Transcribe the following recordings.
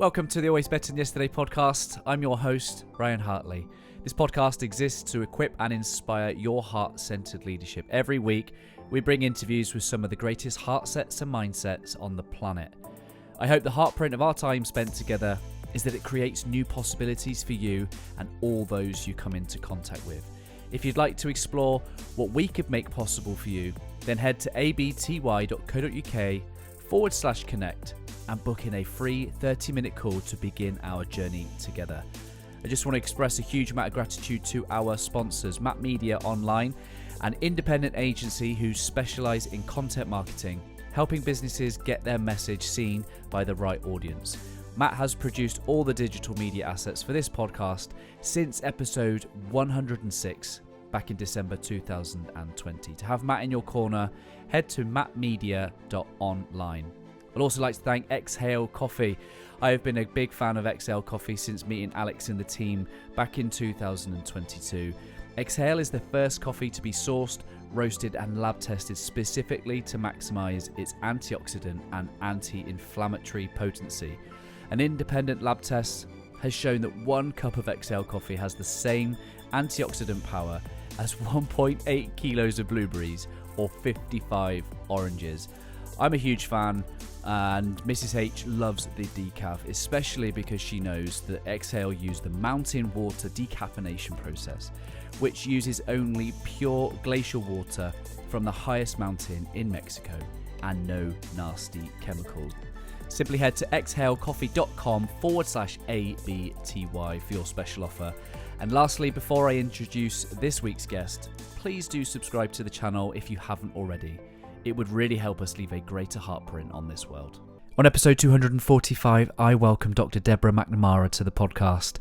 Welcome to the Always Better Than Yesterday podcast. I'm your host, Ryan Hartley. This podcast exists to equip and inspire your heart-centered leadership. Every week, we bring interviews with some of the greatest heart sets and mindsets on the planet. I hope the heartprint of our time spent together is that it creates new possibilities for you and all those you come into contact with. If you'd like to explore what we could make possible for you, then head to abty.co.uk/connect and book in a free 30-minute call to begin our journey together. I just want to express a huge amount of gratitude to our sponsors, Map Media Online, an independent agency who specialise in content marketing, helping businesses get their message seen by the right audience. Matt has produced all the digital media assets for this podcast since episode 106 back in December 2020. To have Matt in your corner, head to mapmedia.online. I'd also like to thank Exhale Coffee. I have been a big fan of Exhale Coffee since meeting Alex and the team back in 2022. Exhale is the first coffee to be sourced, roasted and lab tested specifically to maximize its antioxidant and anti-inflammatory potency. An independent lab test has shown that 1 cup of Exhale coffee has the same antioxidant power as 1.8 kilos of blueberries or 55 oranges. I'm a huge fan, and Mrs. H loves the decaf, especially because she knows that Exhale use the mountain water decaffeination process, which uses only pure glacial water from the highest mountain in Mexico and no nasty chemicals. Simply head to exhalecoffee.com/ABTY for your special offer. And lastly, before I introduce this week's guest, please do subscribe to the channel if you haven't already. It would really help us leave a greater heartprint on this world. On episode 245, I welcome Dr. Deborah MacNamara to the podcast.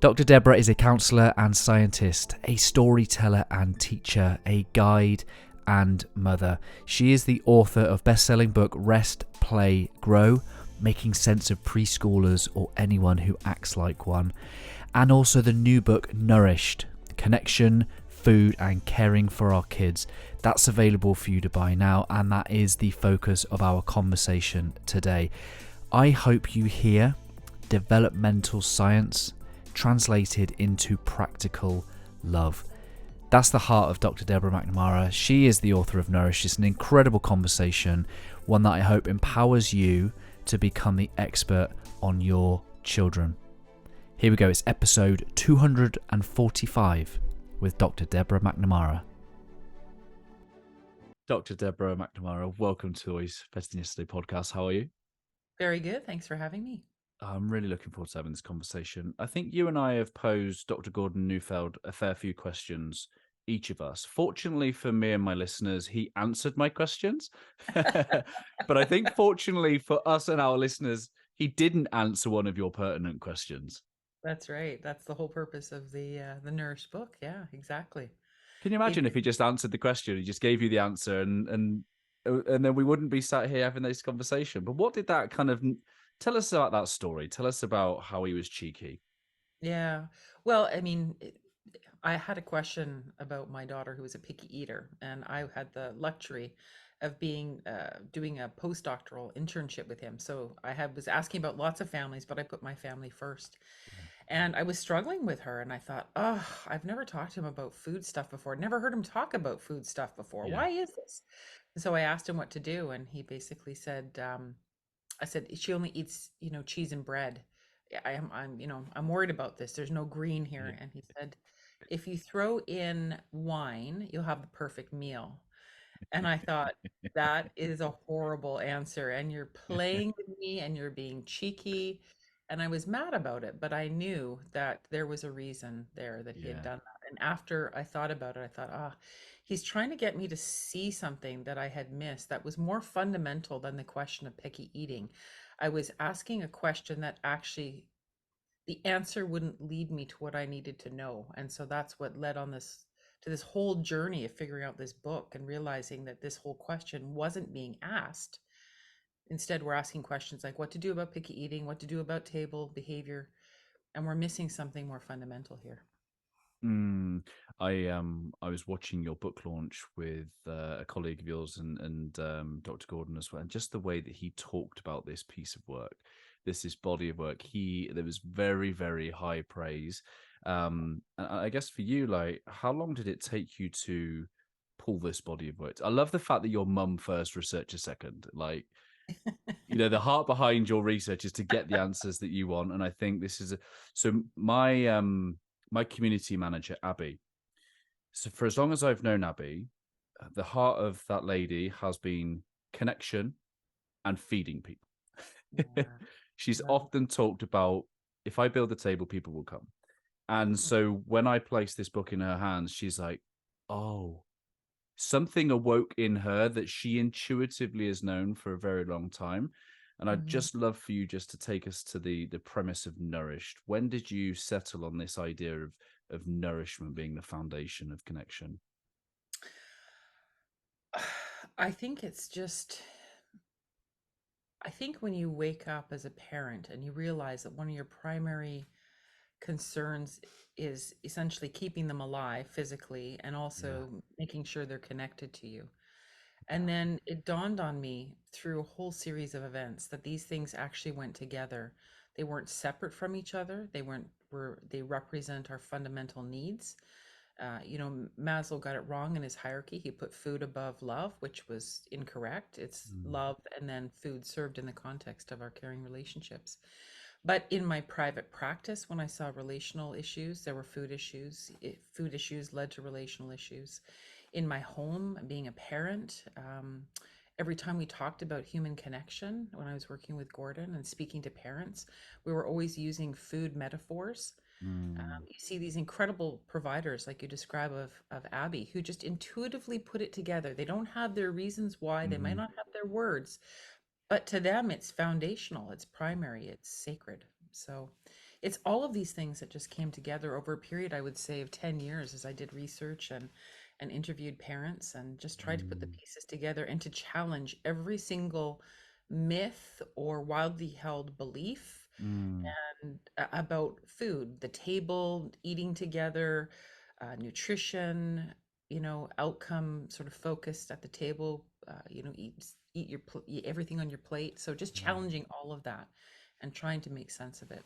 Dr. Deborah is a counsellor and scientist, a storyteller and teacher, a guide and mother. She is the author of best-selling book Rest, Play, Grow, Making Sense of Preschoolers or Anyone Who Acts Like One, and also the new book Nourished, Connection, Food and Caring for Our Kids. That's available for you to buy now, and that is the focus of our conversation today. I hope you hear developmental science translated into practical love. That's the heart of Dr. Deborah MacNamara. She is the author of Nourished. It's an incredible conversation, one that I hope empowers you to become the expert on your children. Here we go. It's episode 245 with Dr. Deborah MacNamara. Dr. Deborah MacNamara, welcome to Always Better Than Yesterday podcast. How are you? Very good. Thanks for having me. I'm really looking forward to having this conversation. I think you and I have posed Dr. Gordon Neufeld a fair few questions, each of us. Fortunately for me and my listeners, he answered my questions. But I think fortunately for us and our listeners, he didn't answer one of your pertinent questions. That's right. That's the whole purpose of the Nourished book. Yeah, exactly. Can you imagine if he just answered the question, he just gave you the answer, and then we wouldn't be sat here having this conversation? But what did that kind of tell us about that story? Tell us about how he was cheeky. Yeah. Well, I mean, I had a question about my daughter who was a picky eater, and I had the luxury of being doing a postdoctoral internship with him. So was asking about lots of families, but I put my family first. And I was struggling with her, and I thought, oh, I've never talked to him about food stuff before. Never heard him talk about food stuff before. Yeah. Why is this? And so I asked him what to do, and he basically said, I said, she only eats, cheese and bread. I'm worried about this. There's no green here. Yeah. And he said, if you throw in wine, you'll have the perfect meal. And I thought, that is a horrible answer. And you're playing with me and you're being cheeky. And I was mad about it, but I knew that there was a reason there that he had done that. And after I thought about it, I thought, he's trying to get me to see something that I had missed that was more fundamental than the question of picky eating. I was asking a question that actually the answer wouldn't lead me to what I needed to know. And so that's what led on this to this whole journey of figuring out this book and realizing that this whole question wasn't being asked. Instead, we're asking questions like what to do about picky eating, what to do about table behavior, and we're missing something more fundamental here. I was watching your book launch with a colleague of yours and Dr. Gordon as well, and just the way that he talked about this piece of work, this body of work. There was very, very high praise. And I guess for you, like, how long did it take you to pull this body of work? I love the fact that your mum first, researcher second. Like, the heart behind your research is to get the answers that you want. And I think this is so my community manager, Abby. So for as long as I've known Abby, the heart of that lady has been connection and feeding people. Yeah. She's Love it. often talked about, if I build a table, people will come. And so when I placed this book in her hands, she's like, oh, something awoke in her that she intuitively has known for a very long time. And I'd Mhm. just love for you just to take us to the premise of Nourished. When did you settle on this idea of nourishment being the foundation of connection? I think it's just, I think when you wake up as a parent and you realize that one of your primary concerns is essentially keeping them alive physically and Yeah. also making sure they're connected to you. Yeah. And then it dawned on me through a whole series of events that these things actually went together. They weren't separate from each other. They represent our fundamental needs. Maslow got it wrong in his hierarchy. He put food above love, which was incorrect. It's Mm, love and then food served in the context of our caring relationships. But in my private practice, when I saw relational issues, there were food issues. Food issues led to relational issues. In my home, being a parent, every time we talked about human connection, when I was working with Gordon and speaking to parents, we were always using food metaphors. mm, You see these incredible providers, like you describe of Abby, who just intuitively put it together. They don't have their reasons why, they might mhm, not have their words, but to them, it's foundational, it's primary, it's sacred. So it's all of these things that just came together over a period, I would say, of 10 years as I did research and interviewed parents and just tried to put the mm, pieces together and to challenge every single myth or wildly held belief mm, and about food, the table, eating together, nutrition, outcome sort of focused at the table, eat everything on your plate. So just mm. challenging all of that and trying to make sense of it.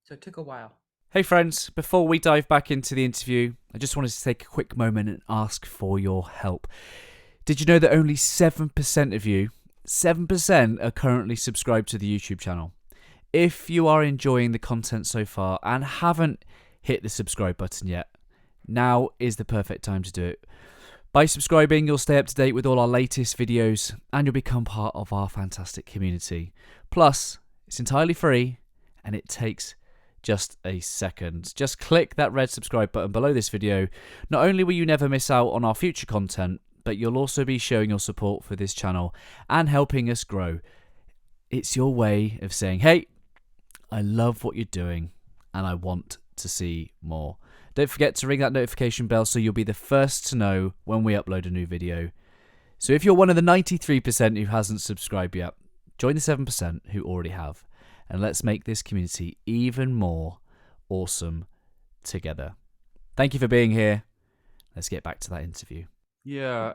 So it took a while. Hey, friends, before we dive back into the interview, I just wanted to take a quick moment and ask for your help. Did you know that only 7% of you, 7% are currently subscribed to the YouTube channel? If you are enjoying the content so far and haven't hit the subscribe button yet, now is the perfect time to do it. By subscribing, you'll stay up to date with all our latest videos and you'll become part of our fantastic community. Plus, it's entirely free and it takes just a second. Just click that red subscribe button below this video. Not only will you never miss out on our future content, but you'll also be showing your support for this channel and helping us grow. It's your way of saying, hey, I love what you're doing and I want to see more. Don't forget to ring that notification bell so you'll be the first to know when we upload a new video. So if you're one of the 93% who hasn't subscribed yet, join the 7% who already have. And let's make this community even more awesome together. Thank you for being here. Let's get back to that interview. Yeah,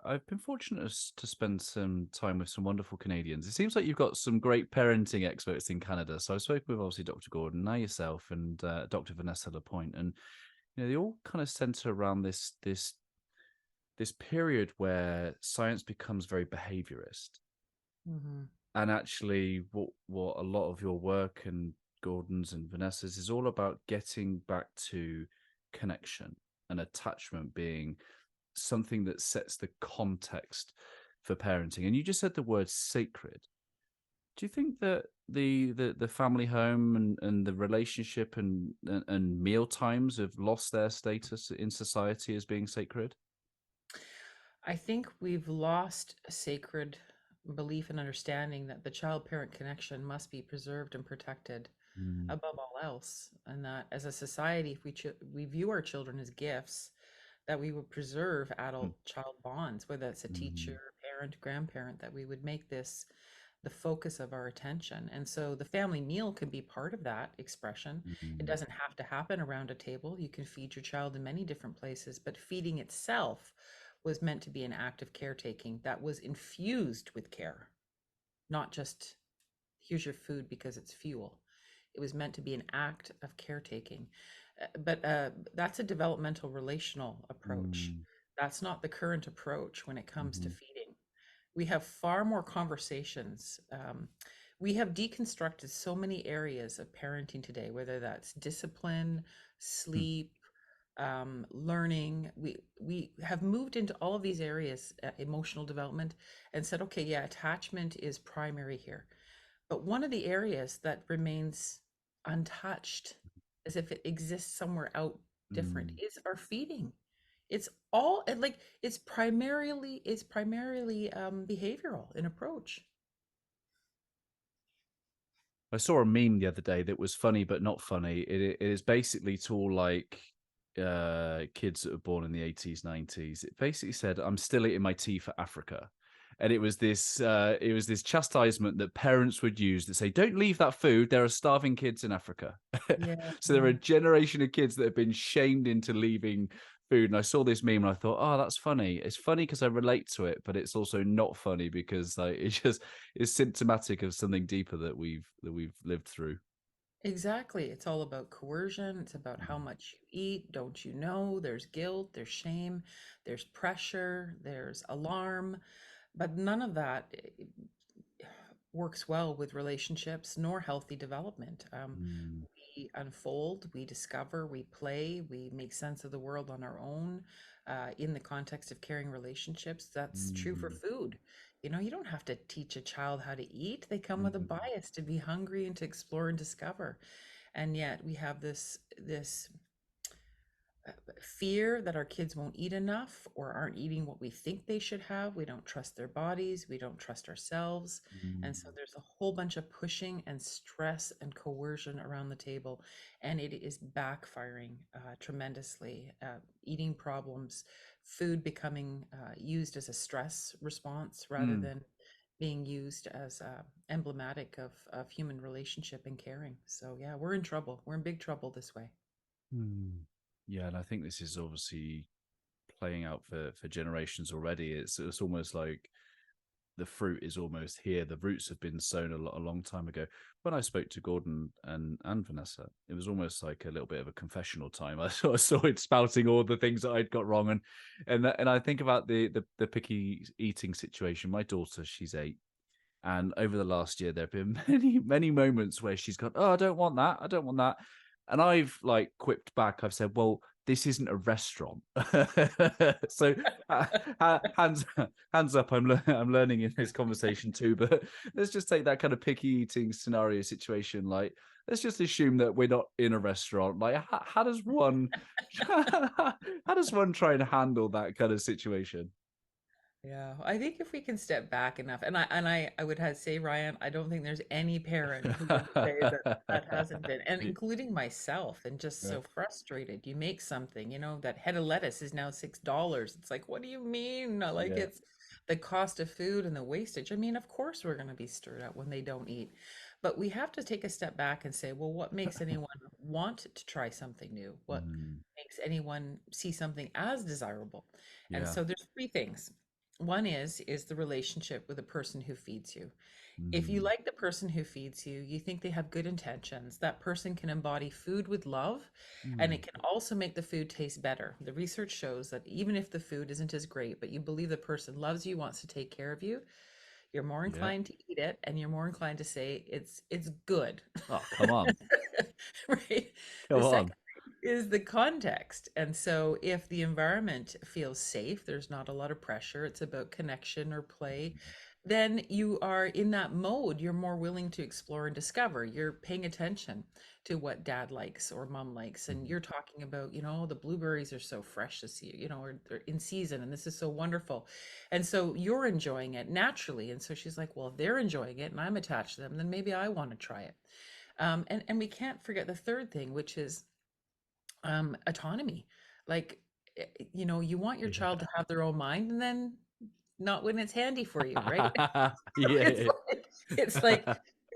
I've been fortunate to spend some time with some wonderful Canadians. It seems like you've got some great parenting experts in Canada. So I spoke with obviously Dr. Gordon, now yourself, and Dr. Vanessa Lapointe, and they all kind of center around this period where science becomes very behaviorist, Hmm. and actually, what a lot of your work and Gordon's and Vanessa's is all about getting back to connection and attachment being something that sets the context for parenting. And you just said the word sacred. Do you think that the family home and the relationship and meal times have lost their status in society as being sacred? I think we've lost a sacred belief and understanding that the child parent connection must be preserved and protected Mm, above all else. And that as a society, if we view our children as gifts, that we would preserve mm, adult child bonds, whether it's a teacher, mm, parent, grandparent, that we would make this the focus of our attention. And so the family meal can be part of that expression. It mm, doesn't have to happen around a table. You can feed your child in many different places, but feeding itself was meant to be an act of caretaking that was infused with care, not just here's your food because it's fuel. It was meant to be an act of caretaking. But that's a developmental relational approach. Mm. That's not the current approach when it comes to Mhm. feeding. We have far more conversations. We have deconstructed so many areas of parenting today, whether that's discipline, Mm. sleep, learning. We have moved into all of these areas, emotional development, and said, okay, yeah, attachment is primary here. But one of the areas that remains untouched, as if it exists somewhere out different, Mm. is our feeding. It's all like it's primarily behavioral in approach. I saw a meme the other day that was funny but not funny. It is basically to all like kids that were born in the 80s, 90s. It basically said, "I'm still eating my tea for Africa." And it was this chastisement that parents would use to say, "Don't leave that food. There are starving kids in Africa." Yeah. So there are a generation of kids that have been shamed into leaving food. And I saw this meme and I thought, oh, that's funny. It's funny because I relate to it, but it's also not funny because like it just is symptomatic of something deeper that we've lived through. Exactly. It's all about coercion. It's about how Mm. much you eat. Don't you know? There's guilt, there's shame, there's pressure, there's alarm, but none of that works well with relationships nor healthy development. Mm. We unfold, we discover, we play, we make sense of the world on our own in the context of caring relationships. That's true for Mm. food. You don't have to teach a child how to eat. They come with a Mm. bias to be hungry and to explore and discover. And yet we have this fear that our kids won't eat enough or aren't eating what we think they should have. We don't trust their bodies. We don't trust ourselves. And so Mm. there's a whole bunch of pushing and stress and coercion around the table. And it is backfiring tremendously. Eating problems, food becoming used as a stress response rather Mm. than being used as emblematic of human relationship and caring. So, yeah, we're in trouble. We're in big trouble this way. Mm. Yeah, and I think this is obviously playing out for generations already. It's almost like the fruit is almost here. The roots have been sown a long time ago. When I spoke to Gordon and Vanessa, it was almost like a little bit of a confessional time. I sort of saw it spouting all the things that I'd got wrong, and I think about the picky eating situation. My daughter, she's 8. And over the last year, there have been many moments where she's gone, "Oh, I don't want that. I don't want that." And I've like quipped back. I've said, "Well, this isn't a restaurant." So hands hands up. I'm learning in this conversation too. But let's just take that kind of picky eating scenario situation. Like, let's just assume that we're not in a restaurant. Like, how does one how does one try and handle that kind of situation? Yeah, I think if we can step back enough, and I would have to say, Ryan, I don't think there's any parent who would say that that hasn't been, and including myself, and just Yeah. so frustrated. You make something, that head of lettuce is now $6. It's like, what do you mean? Like Yeah. it's the cost of food and the wastage. I mean, of course we're going to be stirred up when they don't eat, but we have to take a step back and say, well, what makes anyone want to try something new? What Mm. makes anyone see something as desirable? And Yeah. so there's three things. One is the relationship with the person who feeds you. If you Mm. like the person who feeds you, you think they have good intentions, that person can embody food with love, and Mm. it can also make the food taste better. The research shows that even if the food isn't as great, but you believe the person loves you, wants to take care of you, you're more Yeah. inclined to eat it and you're more inclined to say it's good. Oh, come on. Right? Come The on. second is the context. And so if the environment feels safe, there's not a lot of pressure, it's about connection or play, then you are in that mode. You're more willing to explore and discover. You're paying attention to what dad likes or mom likes. And Mhm. you're talking about, the blueberries are so fresh this year, or they're in season and this is so wonderful. And so you're enjoying it naturally. And so she's like, well, if they're enjoying it and I'm attached to them, then maybe I want to try it. And we can't forget the third thing, which is autonomy. Like, you want your child Yeah. to have their own mind, and then not when it's handy for you, right? It's Yeah. like it's like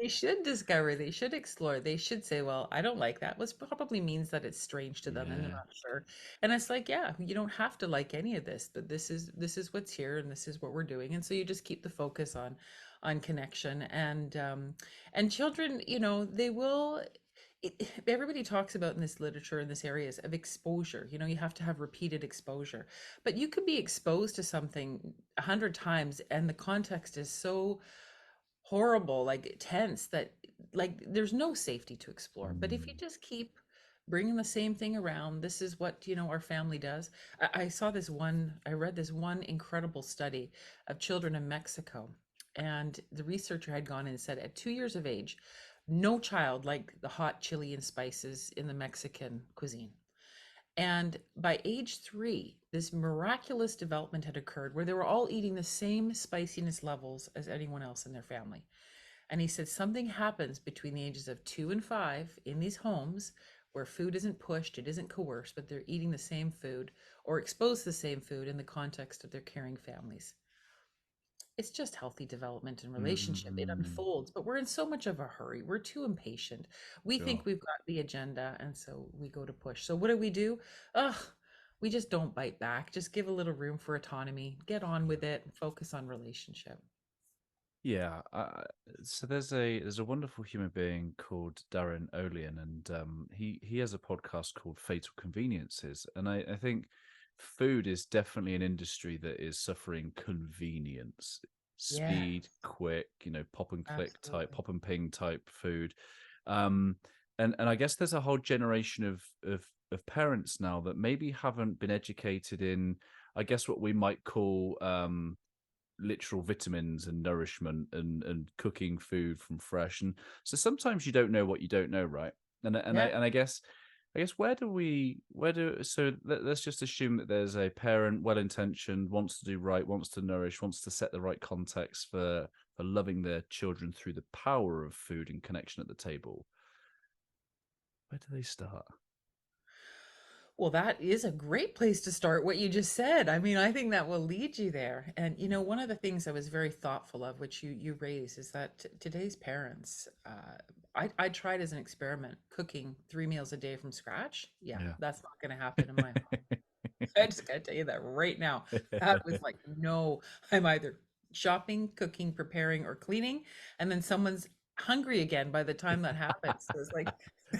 they should discover, they should explore, they should say, "Well, I don't like that," which probably means that it's strange to them and they're Yeah. not sure. And it's like, yeah, you don't have to like any of this, but this is what's here and this is what we're doing. And so you just keep the focus on on connection. And children, they will. Everybody talks about in this literature in this areas of exposure. You have to have repeated exposure, but you could be exposed to something 100 times, and the context is so horrible, like tense, that like there's no safety to explore. But if you Mm. just keep bringing the same thing around, this is what our family does. I read this one incredible study of children in Mexico, and the researcher had gone in and said at 2 years of age, no child liked the hot chili and spices in the Mexican cuisine. And by age 3, this miraculous development had occurred where they were all eating the same spiciness levels as anyone else in their family. And he said something happens between the ages of 2 and 5 in these homes where food isn't pushed, it isn't coerced, but they're eating the same food or exposed to the same food in the context of their caring families. It's just healthy development and relationship. It Mm. unfolds, but we're in so much of a hurry. We're too impatient. We Sure. think we've got the agenda, and so we go to push. So what do? Ugh, we just don't bite back. Just give a little room for autonomy. Get on with it and focus on relationship. Yeah, so there's a wonderful human being called Darren Olian, and he has a podcast called Fatal Conveniences, and I think food is definitely an industry that is suffering convenience, Yeah, speed, quick, pop and click type, absolutely. pop and ping type food, um, and I guess there's a whole generation of parents now that maybe haven't been educated in, I guess, what we might call literal vitamins and nourishment and cooking food from fresh. And so sometimes you don't know what you don't know, right? Yeah. I guess let's just assume that there's a parent, well intentioned, wants to do right, wants to nourish, wants to set the right context for loving their children through the power of food and connection at the table. Where do they start? Well, that is a great place to start, what you just said. I mean, I think that will lead you there. And one of the things I was very thoughtful of, which you raised, is that today's parents, I tried as an experiment cooking 3 meals a day from scratch. Yeah, Yeah. that's not going to happen in my home. I just gotta tell you that right now. That was like, no, I'm either shopping, cooking, preparing, or cleaning, and then someone's hungry again by the time that happens. So it's like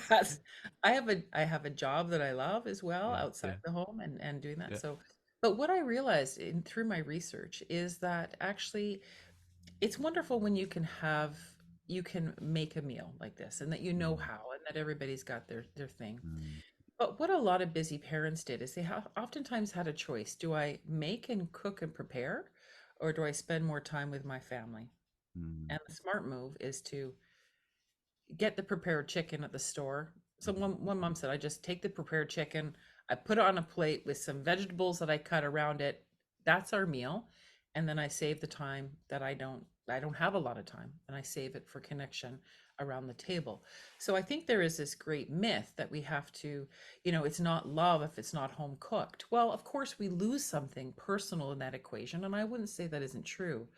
that's I have a job that I love as well Yeah, outside yeah, the home and doing that. yeah. So, but what I realized in through my research is that actually it's wonderful when you can make a meal like this and that you know Mm, how and that everybody's got their thing. mm, But what a lot of busy parents did is they oftentimes had a choice. Do I make and cook and prepare, or do I spend more time with my family? mm, And the smart move is to get the prepared chicken at the store. So mm, one mom said, I just take the prepared chicken, I put it on a plate with some vegetables that I cut around it. That's our meal. And then I save the time that I don't have a lot of time, and I save it for connection around the table. So I think there is this great myth that we have to, it's not love if it's not home cooked. Well, of course we lose something personal in that equation, and I wouldn't say that isn't true.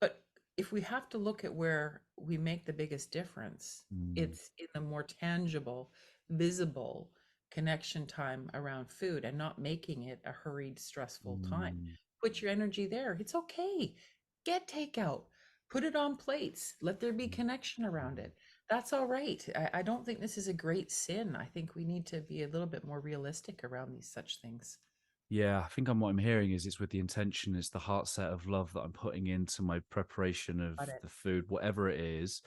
But if we have to look at where we make the biggest difference, mm, it's in the more tangible, visible connection time around food and not making it a hurried, stressful time. mm, Put your energy there. It's okay. Get takeout. Put it on plates. Let there be mm, connection around mm. it. That's all right. I don't think this is a great sin. I think we need to be a little bit more realistic around these such things. Yeah, I think what I'm hearing is it's with the intention, it's the heart set of love that I'm putting into my preparation of Got it. the food, whatever it is,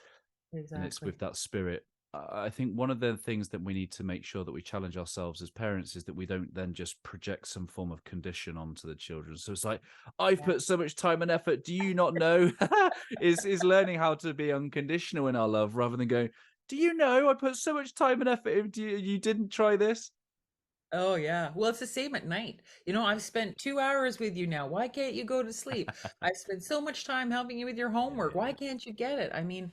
and it's with Exactly. that spirit. I think one of the things that we need to make sure that we challenge ourselves as parents is that we don't then just project some form of condition onto the children. So it's like, I've Yeah. put so much time and effort. Do you not know? Is learning how to be unconditional in our love rather than going, do you know I put so much time and effort into you, you didn't try this? Oh, yeah. Well, it's the same at night. I've spent 2 hours with you now. Why can't you go to sleep? I spent so much time helping you with your homework. Why Yeah, can't you get it? I mean,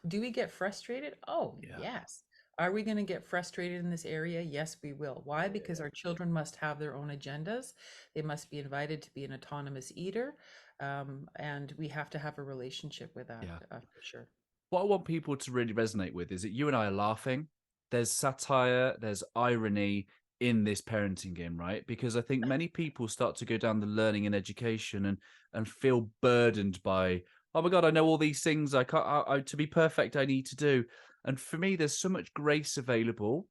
do we get frustrated? Oh, yeah, yes. Are we going to get frustrated in this area? Yes, we will. Why? Because yeah, our children must have their own agendas. They must be invited to be an autonomous eater. And we have to have a relationship with that, yeah. for sure. What I want people to really resonate with is that you and I are laughing. There's satire, there's irony in this parenting game, right? Because I think many people start to go down the learning and education and feel burdened by oh my God, I know all these things. I can't, to be perfect, I need to do. And for me, there's so much grace available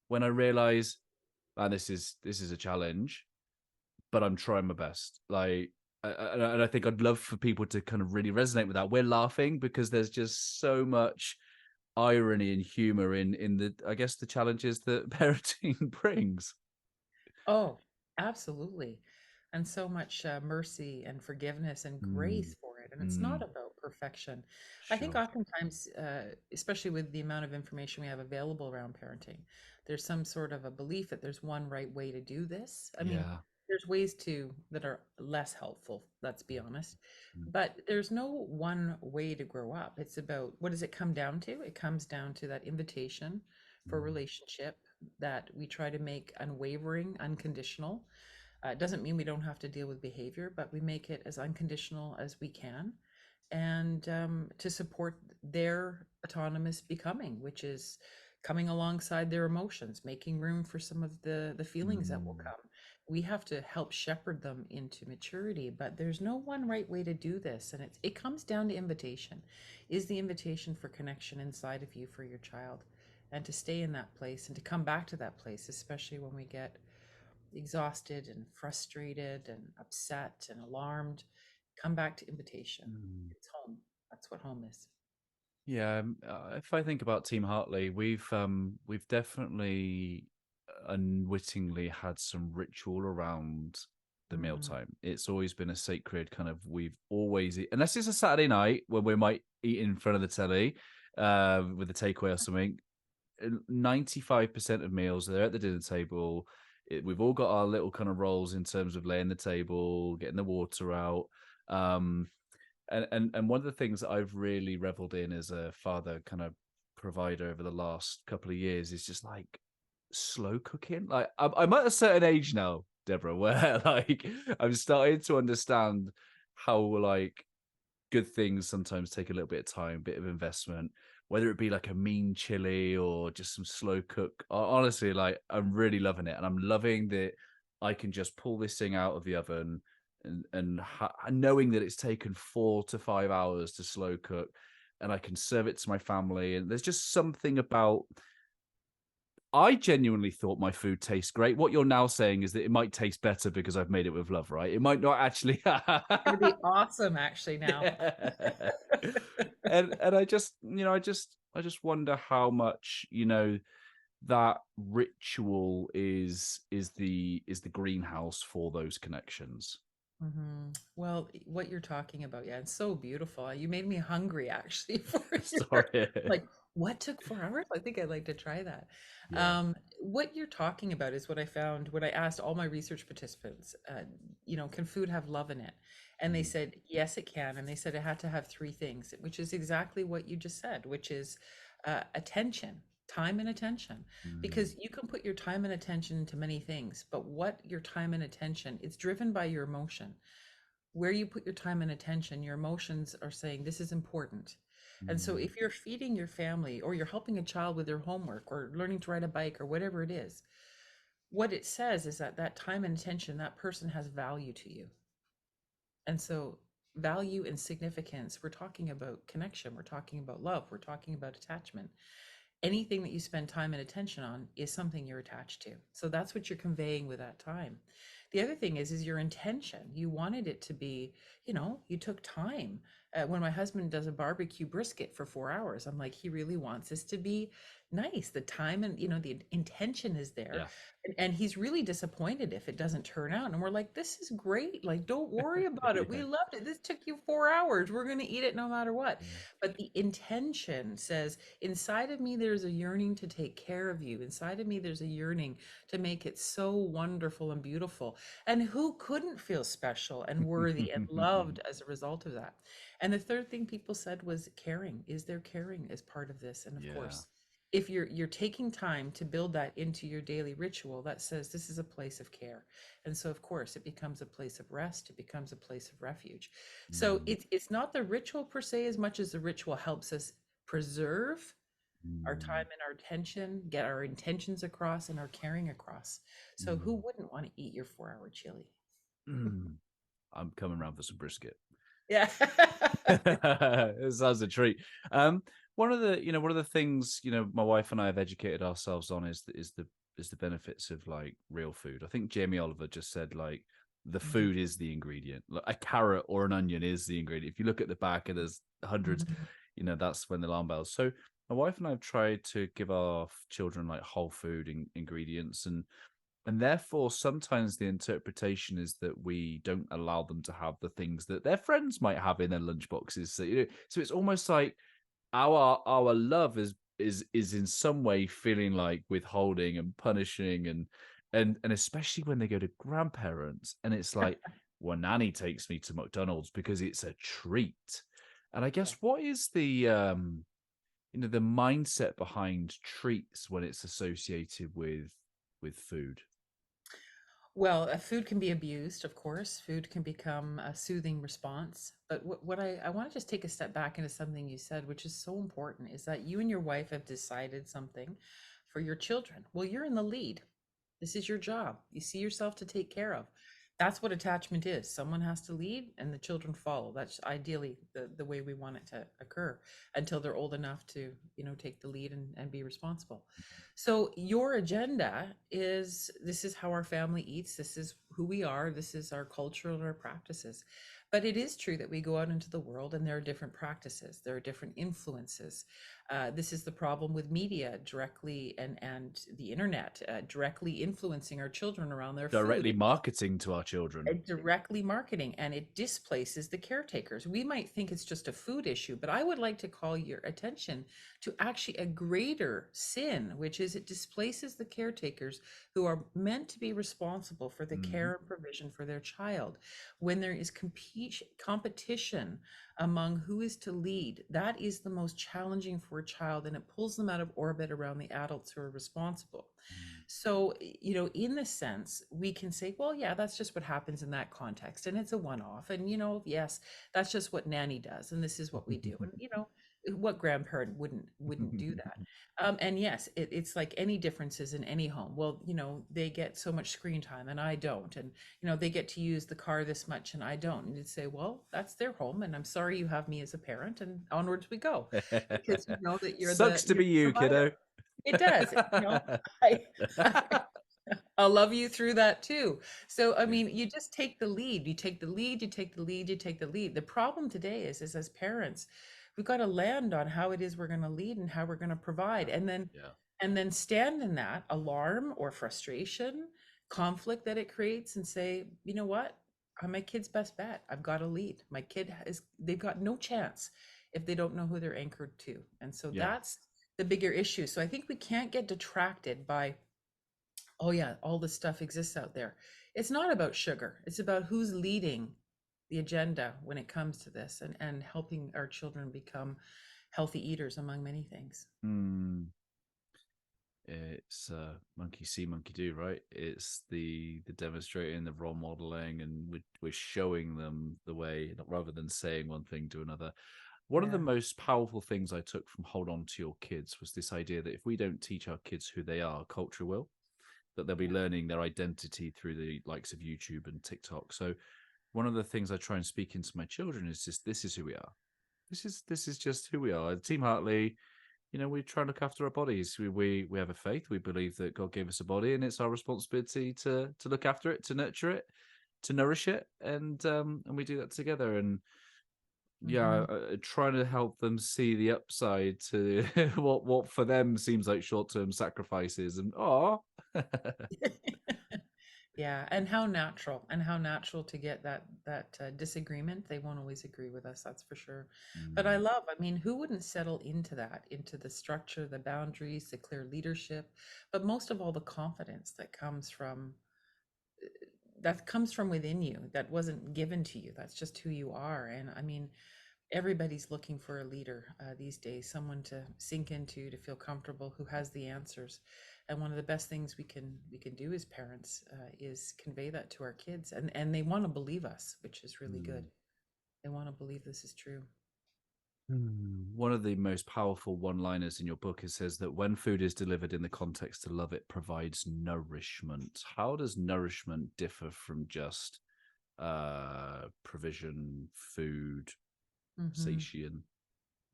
when I realize, man, this is a challenge, but I'm trying my best. Like, and I think I'd love for people to kind of really resonate with that. We're laughing because there's just so much irony and humor in the, I guess, the challenges that parenting brings. Oh, absolutely. And so much mercy and forgiveness and Mm, grace for it. And it's not mm, about perfection. I think sure. oftentimes, especially with the amount of information we have available around parenting, there's some sort of a belief that there's one right way to do this. I mean, Yeah. there's ways to that are less helpful, let's be honest. Mm, But there's no one way to grow up. It's about, what does it come down to? It comes down to that invitation for mm, relationship that we try to make unwavering, unconditional. It doesn't mean we don't have to deal with behavior, but we make it as unconditional as we can, and to support their autonomous becoming, which is coming alongside their emotions, making room for some of the feelings that will mm, come. We have to help shepherd them into maturity, but there's no one right way to do this, and it comes down to invitation. Is the invitation for connection inside of you for your child, and to stay in that place and to come back to that place, especially when we get exhausted and frustrated and upset and alarmed. Come back to invitation. mm. It's home. That's what home is. Yeah, if I think about Team Hartley, we've definitely unwittingly had some ritual around the Mm, mealtime. It's always been a sacred kind of, we've always unless it's a Saturday night when we might eat in front of the telly with a takeaway or something. 95% of meals they're at the dinner table. We've all got our little kind of roles in terms of laying the table, getting the water out. Um, and one of the things that I've really reveled in as a father kind of provider over the last couple of years is just like slow cooking. Like I'm at a certain age now, Deborah, where like I'm starting to understand how like good things sometimes take a little bit of time, bit of investment, whether it be like a mean chili or just some slow cook. Honestly, like I'm really loving it, and I'm loving that I can just pull this thing out of the oven and knowing that it's taken 4 to 5 hours to slow cook, and I can serve it to my family. And there's just something about. I genuinely thought my food tastes great. What you're now saying is that it might taste better because I've made it with love, right? It might not actually. Going to be awesome, actually, now. Yeah. And I just, I just wonder how much, that ritual is the greenhouse for those connections. Well, what you're talking about, yeah, it's so beautiful. You made me hungry actually for your Sorry. like what took 4 hours? I think I'd like to try that. Yeah. What you're talking about is what I found when I asked all my research participants, can food have love in it? And they Mm, said, yes, it can. And they said it had to have three things, which is exactly what you just said, which is attention, time and attention, mm, because you can put your time and attention into many things, but what your time and attention, it's driven by your emotion. Where you put your time and attention, your emotions are saying this is important. And so mm. if you're feeding your family or you're helping a child with their homework or learning to ride a bike or whatever it is, what it says is that that time and attention, that person has value to you. And so value and significance, we're talking about connection, we're talking about love, we're talking about attachment. Anything that you spend time and attention on is something you're attached to. So that's what you're conveying with that time. The other thing is your intention. You wanted it to be, you took time. When my husband does a barbecue brisket for 4 hours, I'm like, he really wants this to be nice. The time and, the intention is there. Yeah. And he's really disappointed if it doesn't turn out. And we're like, this is great. Like, don't worry about it. We Yeah. loved it. This took you 4 hours. We're going to eat it no matter what. Yeah. But the intention says, inside of me, there's a yearning to take care of you. Inside of me, there's a yearning to make it so wonderful and beautiful. And who couldn't feel special and worthy and loved as a result of that? And the third thing people said was caring. Is there caring as part of this? And of Yeah. course, if you're taking time to build that into your daily ritual, that says this is a place of care. And so of course it becomes a place of rest, it becomes a place of refuge. So Mm, it's not the ritual per se as much as the ritual helps us preserve our time mm, and our attention, get our intentions across and our caring across. So who mm, wouldn't want to eat your 4 hour chili? mm. I'm coming around for some brisket. Yeah. It sounds a treat. Um, one of the things, my wife and I have educated ourselves on is the benefits of like real food. I think Jamie Oliver just said like the Mhm, food is the ingredient. Like a carrot or an onion is the ingredient. If you look at the back and there's hundreds, mhm. that's when the alarm bells. So my wife and I have tried to give our children like whole food ingredients, and therefore sometimes the interpretation is that we don't allow them to have the things that their friends might have in their lunchboxes. So it's almost like our love is in some way feeling like withholding and punishing, and especially when they go to grandparents and it's like, well, nanny takes me to McDonald's because it's a treat. And I Yeah. guess what is the mindset behind treats when it's associated with food? Well, food can be abused, of course. Food can become a soothing response. But what I want to just take a step back into something you said, which is so important, is that you and your wife have decided something for your children. Well, you're in the lead. This is your job. You see yourself to take care of. That's what attachment is. Someone has to lead and the children follow. That's ideally the way we want it to occur until they're old enough to, take the lead and be responsible. So your agenda is this is how our family eats. This is who we are. This is our culture and our practices. But it is true that we go out into the world and there are different practices. There are different influences. This is the problem with media directly and the internet directly influencing our children around their Directly food marketing to our children. directly marketing, and it displaces the caretakers. We might think it's just a food issue, but I would like to call your attention to actually a greater sin, which is it displaces the caretakers who are meant to be responsible for the Mhm. care and provision for their child. When there is competition among who is to lead, that is the most challenging for a child, and it pulls them out of orbit around the adults who are responsible. Mm. So, in this sense, we can say, well, yeah, that's just what happens in that context. And it's a one off. And, yes, that's just what nanny does. And this is what we do. And, what grandparent wouldn't do that? And yes, it's like any differences in any home. Well, they get so much screen time and I don't. And, they get to use the car this much and I don't. And you'd say, well, that's their home. And I'm sorry you have me as a parent. And onwards we go because you know that you're Sucks to you're be the you, provider. kiddo. It does, I, I'll love you through that too. So, I Yeah. mean, you just take the lead. You take the lead, you take the lead, you take the lead. The problem today is as parents, we've got to land on how it is we're going to lead and how we're going to provide. Yeah. And then stand in that alarm or frustration, conflict that it creates and say, you know what? I'm my kid's best bet. I've got to lead. My kid they've got no chance if they don't know who they're anchored to. And so Yeah. that's the bigger issue. So I think we can't get detracted by, oh yeah, all this stuff exists out there. It's not about sugar. It's about who's leading the agenda when it comes to this and helping our children become healthy eaters among many things. Mm. It's monkey see, monkey do, right? It's the demonstrating, the role modeling, and we're showing them the way rather than saying one thing to another. One of the Yeah. most powerful things I took from Hold On to Your Kids was this idea that if we don't teach our kids who they are, culture will, that they'll be Yeah. learning their identity through the likes of YouTube and TikTok. So one of the things I try and speak into my children is just this is who we are. This is just who we are. Team Hartley, we try and look after our bodies. We have a faith. We believe that God gave us a body, and it's our responsibility to look after it, to nurture it, to nourish it, and we do that together. And yeah, Hmm. trying to help them see the upside to what for them seems like short term sacrifices. And Yeah, and how natural to get that disagreement. They won't always agree with us, that's for sure. But Mm, I mean, who wouldn't settle into that, into the structure, the boundaries, the clear leadership, but most of all, the confidence that comes from within you, that wasn't given to you. That's just who you are. And I mean, everybody's looking for a leader these days, someone to sink into, to feel comfortable, who has the answers. And one of the best things we can do as parents is convey that to our kids, and they want to believe us, which is really good. mm. They want to believe this is true. One of the most powerful one-liners in your book, it says that when food is delivered in the context to love, it provides nourishment. How does nourishment differ from just provision, food, Hmm. satiation.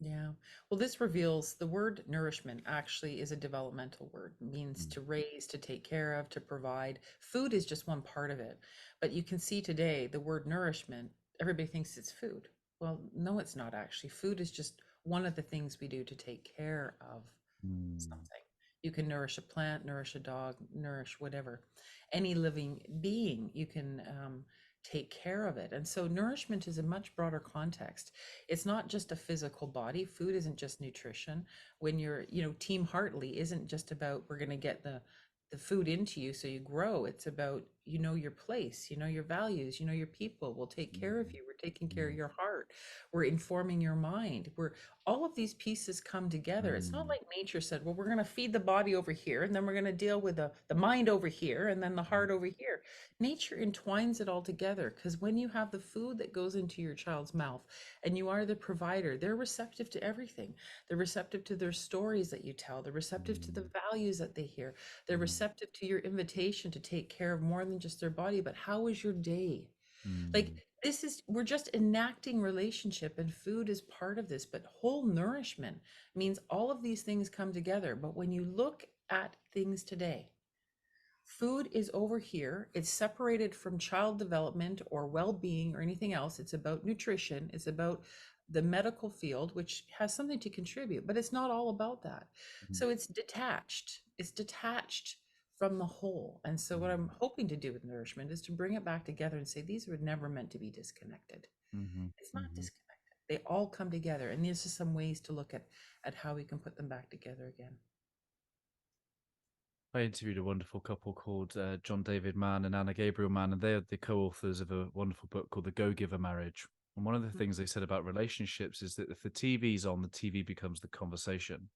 Yeah. Well, this reveals the word nourishment actually is a developmental word. It means Mm, to raise, to take care of, to provide. Food is just one part of it. But you can see today the word nourishment, everybody thinks it's food. Well, no, it's not actually. Food is just one of the things we do to take care of mm, something. You can nourish a plant, nourish a dog, nourish whatever. Any living being, you can take care of it. And so, nourishment is a much broader context. It's not just a physical body. Food isn't just nutrition. When you're, Team Hartley isn't just about we're going to get the food into you so you grow. It's about your place, your values, your people. We'll take care of mm, you. We're taking care of mm, your heart. We're informing your mind. We're all of these pieces come together. It's not mm, like nature said, well, we're going to feed the body over here, and then we're going to deal with the mind over here, and then the mm, heart over here. Nature entwines it all together because when you have the food that goes into your child's mouth and you are the provider, they're receptive to everything. They're receptive to their stories that you tell, they're receptive to the mm, values that they hear, they're mm, receptive to your invitation to take care of more than just their body, but how was your day? Like mm, we're just enacting relationship and food is part of this, but whole nourishment means all of these things come together. But when you look at things today, food is over here. It's separated from child development or well-being or anything else. It's about nutrition. It's about the medical field, which has something to contribute, but it's not all about that. mm, So it's detached. It's detached from the whole. And so what I'm mm, hoping to do with nourishment is to bring it back together and say these were never meant to be disconnected. mhm, It's not mhm. disconnected. They all come together. And these are some ways to look at how we can put them back together again. I interviewed a wonderful couple called John David Mann and Anna Gabriel Mann, and they are the co-authors of a wonderful book called The Go-Giver Marriage. And one of the things they said about relationships is that if the TV's on, the TV becomes the conversation.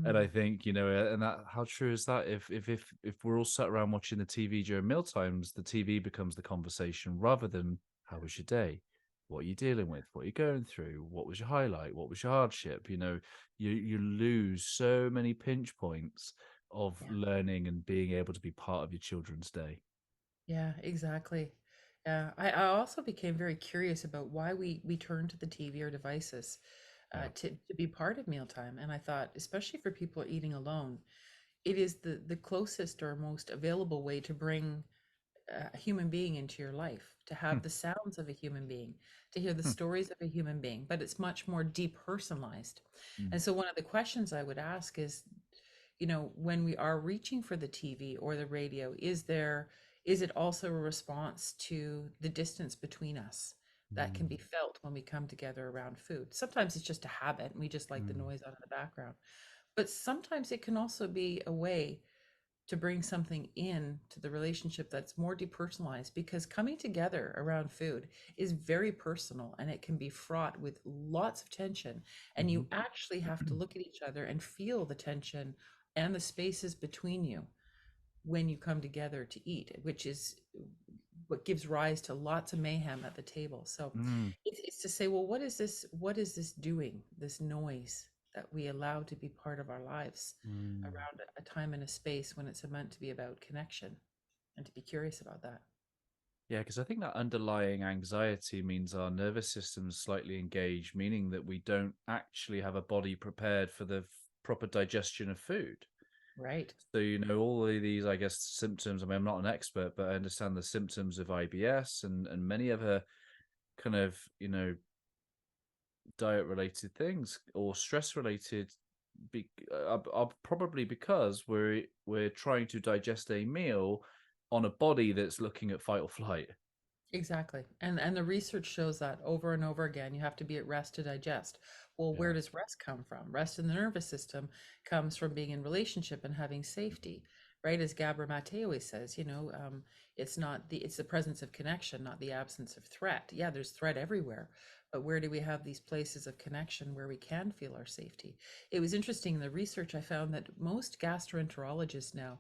And I Mm, think, and that how true is that? If we're all sat around watching the TV during meal times, the TV becomes the conversation rather than how was your day? What are you dealing with? What are you going through? What was your highlight? What was your hardship? You lose so many pinch points of yeah. learning and being able to be part of your children's day. Yeah, exactly. Yeah, I also became very curious about why we turn to the TV or devices Yeah. to be part of mealtime. And I thought, especially for people eating alone, it is the closest or most available way to bring a human being into your life, to Hmm, have the sounds of a human being, to hear the hmm, stories of a human being, but it's much more depersonalized. hmm, And so one of the questions I would ask is, when we are reaching for the TV or the radio, is it also a response to the distance between us that can be hmm, felt when we come together around food? Sometimes it's just a habit and we just like the hmm, noise out in the background. But sometimes it can also be a way to bring something in to the relationship that's more depersonalized, because coming together around food is very personal and it can be fraught with lots of tension, and mhm, you actually have to look at each other and feel the tension and the spaces between you when you come together to eat, which is what gives rise to lots of mayhem at the table. So mm, it's to say, well, what is this doing, this noise that we allow to be part of our lives mm. around a time and a space when it's meant to be about connection, and to be curious about that. Yeah, because I think that underlying anxiety means our nervous system's slightly engaged, meaning that we don't actually have a body prepared for the proper digestion of food. Right. So, all of these, I guess, symptoms. I mean, I'm not an expert, but I understand the symptoms of IBS and many other kind of, diet related things or stress related are probably because we're trying to digest a meal on a body that's looking at fight or flight. Exactly. And the research shows that over and over again, you have to be at rest to digest. Well, where Yeah. does rest come from? Rest in the nervous system comes from being in relationship and having safety, right? As Gabor Mate always says, it's the presence of connection, not the absence of threat. Yeah, there's threat everywhere, but where do we have these places of connection where we can feel our safety? It was interesting in the research I found that most gastroenterologists now,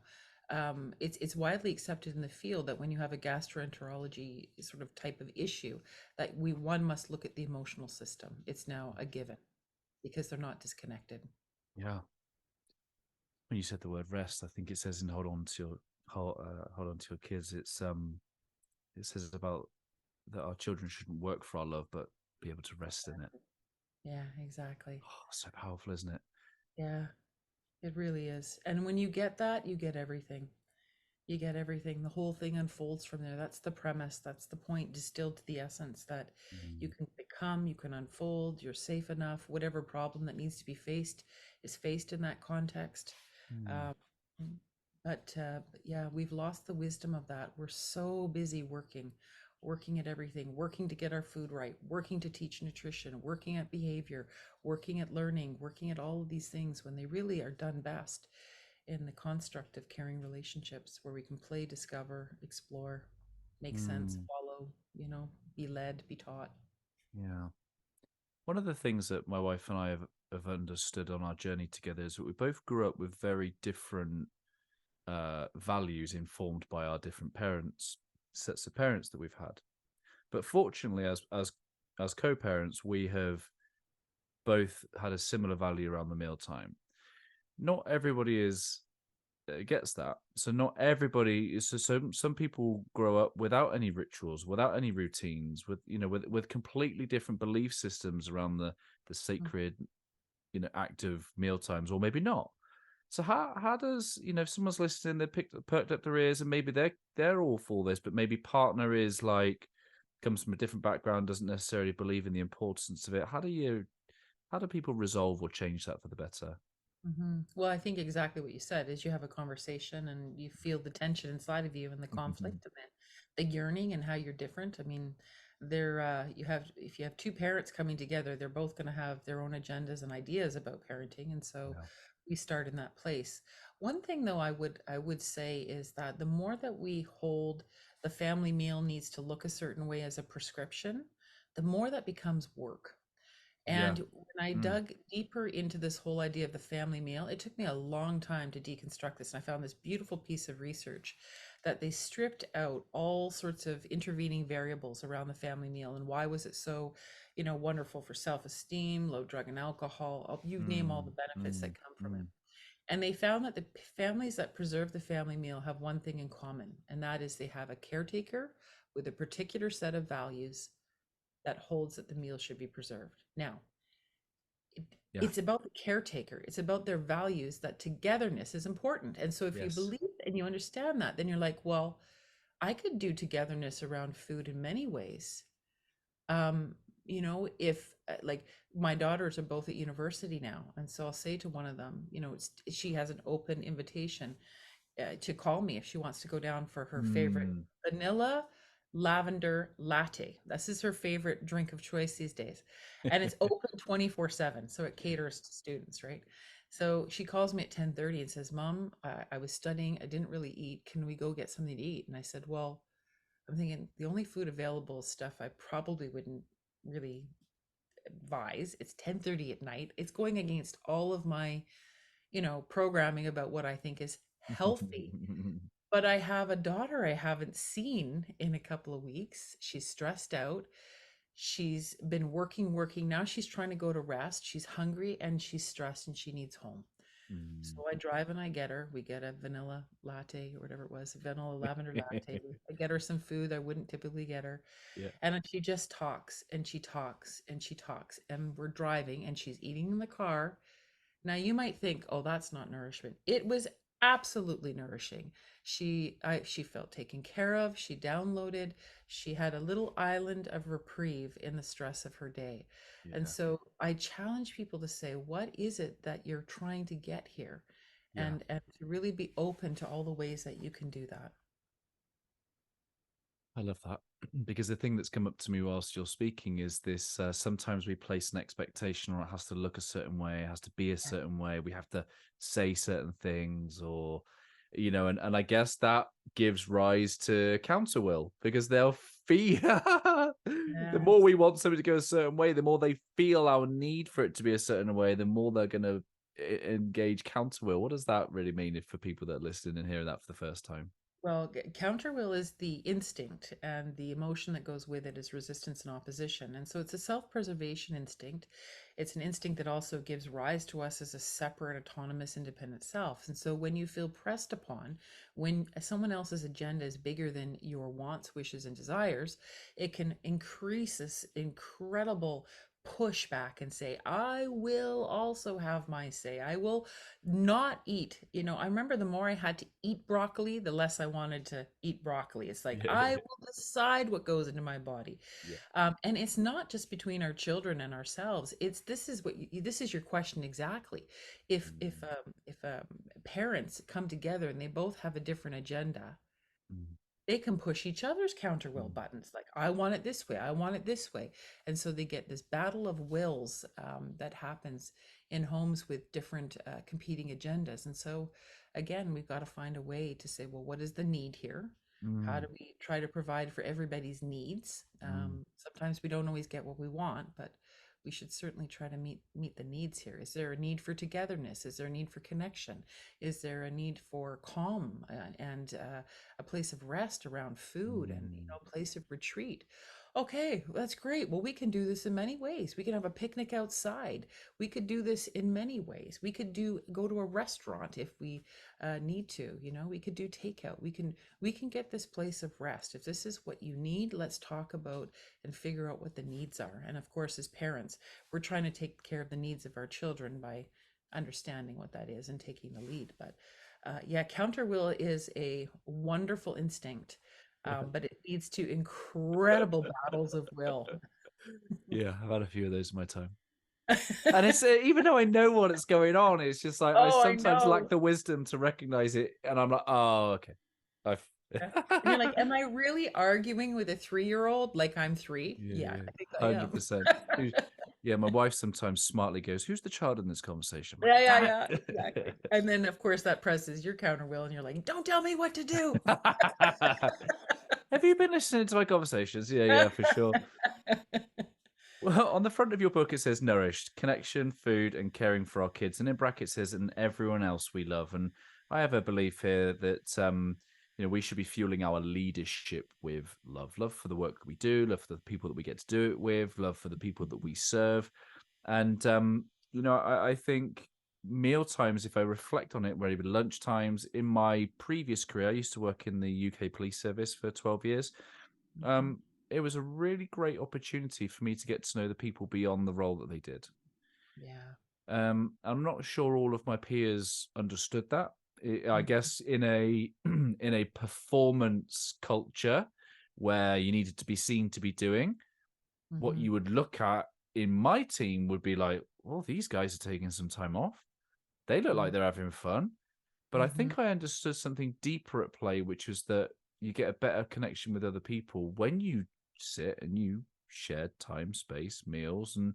it's widely accepted in the field that when you have a gastroenterology sort of type of issue, that one must look at the emotional system. It's now a given because they're not disconnected. Yeah. When you said the word rest, I think it says in hold on to your kids. It says about that our children shouldn't work for our love, but be able to rest in it. Yeah, exactly. Oh, so powerful, isn't it? Yeah, it really is. And when you get that, you get everything. You get everything. The whole thing unfolds from there. That's the premise. That's the point, distilled to the essence that you Mm. can become, you can unfold, you're safe enough. Whatever problem that needs to be faced is faced in that context. Mm. Um, but yeah, we've lost the wisdom of that. We're so busy working, working at everything, working to get our food right, working to teach nutrition, working at behavior, working at learning, working at all of these things when they really are done best in the construct of caring relationships where we can play, discover, explore, make sense, Mm. follow, be led, be taught. Yeah. One of the things that my wife and I have understood on our journey together is that we both grew up with very different values informed by our different parents, sets of parents that we've had. But fortunately, as co-parents, we have both had a similar value around the mealtime. Not everybody is gets that. So not everybody is. So some people grow up without any rituals, without any routines, with completely different belief systems around the sacred act of meal times, or maybe not. So how does if someone's listening, they perked up their ears, and maybe they're all for this, but maybe partner is like comes from a different background, doesn't necessarily believe in the importance of it. How do people resolve or change that for the better? Well, I think exactly what you said is you have a conversation and you feel the tension inside of you and the conflict and the yearning and how you're different. I mean, you have if you have two parents coming together, they're both going to have their own agendas and ideas about parenting, and so Yeah. we start in that place. One thing though, I would say is that the more that we hold the family meal needs to look a certain way as a prescription, the more that becomes work. Yeah. And when I Mm. dug deeper into this whole idea of the family meal, it took me a long time to deconstruct this. And I found this beautiful piece of research that they stripped out all sorts of intervening variables around the family meal and why was it so, wonderful for self-esteem, low drug and alcohol, you name all the Mm. benefits that Mm. come from it. Mm. And they found that the families that preserve the family meal have one thing in common, and that is they have a caretaker with a particular set of values that holds that the meal should be preserved. Now, Yeah. it's about the caretaker. It's about their values that togetherness is important. And so if you Yes. believe and you understand that, then you're like, well, I could do togetherness around food in many ways. If like my daughters are both at university now, and so I'll say to one of them, she has an open invitation to call me if she wants to go down for her favorite Mm. vanilla lavender latte. This is her favorite drink of choice these days. And it's open 24/7. So it caters to students, right? So she calls me at 10:30 and says, Mom, I was studying. I didn't really eat. Can we go get something to eat? And I said, well, I'm thinking the only food available is stuff I probably wouldn't really advise. It's 10:30 at night. It's going against all of my, programming about what I think is healthy, but I have a daughter I haven't seen in a couple of weeks. She's stressed out. She's been working, working. Now she's trying to go to rest. She's hungry and she's stressed and she needs home. Mm. So I drive and I get her. We get a vanilla latte or whatever it was, a vanilla lavender latte. I get her some food I wouldn't typically get her. Yeah. And then she just talks and she talks and she talks. And we're driving and she's eating in the car. Now you might think, oh, that's not nourishment. It was absolutely nourishing. She felt taken care of. She downloaded. She had a little island of reprieve in the stress of her day. And Yeah. so I challenge people to say, what is it that you're trying to get here? Yeah. And to really be open to all the ways that you can do that. I love that because the thing that's come up to me whilst you're speaking is this sometimes we place an expectation or it has to look a certain way, it has to be a certain way, we have to say certain things or and I guess that gives rise to counterwill because they'll feel the more Yes. we want something to go a certain way, the more they feel our need for it to be a certain way, the more they're going to engage counterwill. What does that really mean for people that are listening and hearing that for the first time? Well, counterwill is the instinct, and the emotion that goes with it is resistance and opposition. And so it's a self preservation instinct. It's an instinct that also gives rise to us as a separate, autonomous, independent self. And so when you feel pressed upon, when someone else's agenda is bigger than your wants, wishes, and desires, it can increase this incredible pushback and say, I will also have my say. I will not eat. I remember the more I had to eat broccoli, the less I wanted to eat broccoli. It's like, Yeah. I will decide what goes into my body. Yeah. And it's not just between our children and ourselves. This is this is your question exactly. Mm, If parents come together and they both have a different agenda, mm, they can push each other's counter will mm, buttons, like, I want it this way, I want it this way. And so they get this battle of wills, that happens in homes with different competing agendas. And so again, we've got to find a way to say, well, what is the need here? How do mm, we try to provide for everybody's needs? mm, Sometimes we don't always get what we want, but we should certainly try to meet the needs here. Is there a need for togetherness? Is there a need for connection? Is there a need for calm, and a place of rest around food, and mm, a place of retreat? Okay, that's great. Well, we can do this in many ways. We can have a picnic outside. We could do this in many ways. We could go to a restaurant if we need to. We could do takeout. We can get this place of rest. If this is what you need, let's talk about and figure out what the needs are. And of course, as parents, we're trying to take care of the needs of our children by understanding what that is and taking the lead. But yeah, counterwill is a wonderful instinct, but it leads to incredible battles of will. yeah, I've had a few of those in my time. And it's even though I know what is going on, it's just like I Oh, I sometimes lack know. the wisdom to recognize it, and I'm like, oh, okay, I've Yeah. And you're like, am I really arguing with a 3-year-old like I'm 3? yeah, Yeah, yeah, I think I am. 100%. Yeah, my wife sometimes smartly goes, "Who's the child in this conversation?" I'm Yeah, yeah, like, yeah, exactly. And then, of course, that presses your counter will, and you're like, don't tell me what to do. "Damn it!" Have you been listening to my conversations? Yeah, yeah, for sure. Well, on the front of your book, it says nourished, connection, food, and caring for our kids. And in brackets, it says, and everyone else we love. And I have a belief here that, we should be fueling our leadership with love. Love for the work that we do, love for the people that we get to do it with, love for the people that we serve. And, I think meal times, if I reflect on it, maybe lunch times, in my previous career, I used to work in the UK police service for 12 years. Mhm. um, it was a really great opportunity for me to get to know the people beyond the role that they did. Yeah. I'm not sure all of my peers understood that. I Mhm. guess in a in a performance culture where you needed to be seen to be doing, what Mhm. you would look at in my team would be like, well, these guys are taking some time off. They look like Mhm. they're having fun. But I Mhm. think I understood something deeper at play, which was that you get a better connection with other people when you sit and you share time, space, meals. And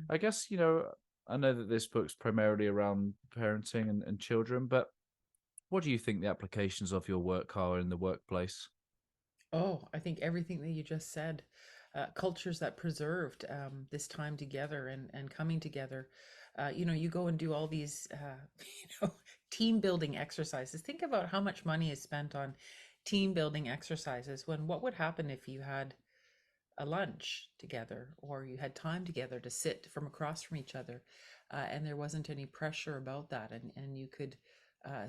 I guess, I know that this book's primarily around parenting and children, but what do you think the applications of your work are in the workplace? Oh, I think everything that you just said, cultures that preserved this time together and coming together. You go and do all these, team building exercises. Think about how much money is spent on team building exercises, when what would happen if you had a lunch together, or you had time together to sit from across from each other, and there wasn't any pressure about that, and you could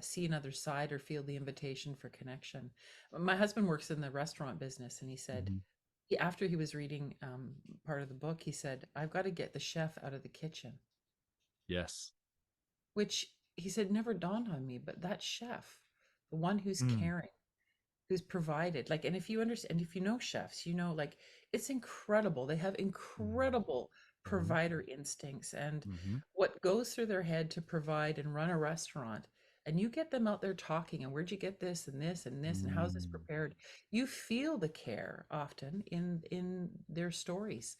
see another side or feel the invitation for connection. My husband works in the restaurant business, and he said, Hmm. after he was reading part of the book, he said, I've got to get the chef out of the kitchen, Yes. which he said never dawned on me. But that chef, the one who's Mm. caring, who's provided, like, and if you understand, if you know chefs, like, it's incredible, they have incredible Mm-hmm. provider instincts, and Mm-hmm. what goes through their head to provide and run a restaurant. And you get them out there talking, and where'd you get this and this and this, and how's this Mm-hmm. prepared? You feel the care often in their stories.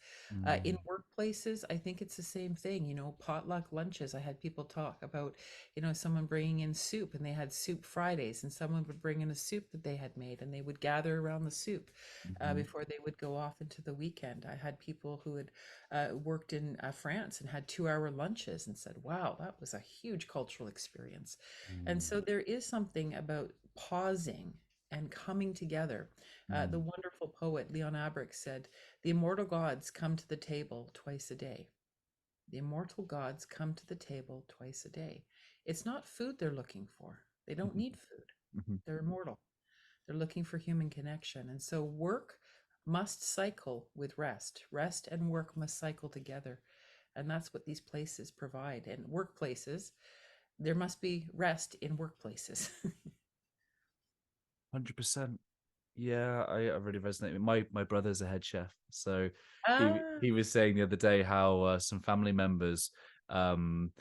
In Mm-hmm. workplaces, I think it's the same thing. Potluck lunches, I had people talk about, someone bringing in soup, and they had soup Fridays, and someone would bring in a soup that they had made, and they would gather around the soup Mm-hmm. before they would go off into the weekend. I had people who had worked in France and had 2-hour lunches and said, wow, that was a huge cultural experience. And so there is something about pausing and coming together. The Mm-hmm. wonderful poet Leon Abrick said, the immortal gods come to the table twice a day. The immortal gods come to the table twice a day. It's not food they're looking for. They don't need food. They're immortal. They're looking for human connection. And so work must cycle with rest. Rest and work must cycle together. And that's what these places provide. And workplaces, there must be rest in workplaces. 100%. Yeah, I really resonate with my brother's a head chef, so Ah, he was saying the other day how some family members um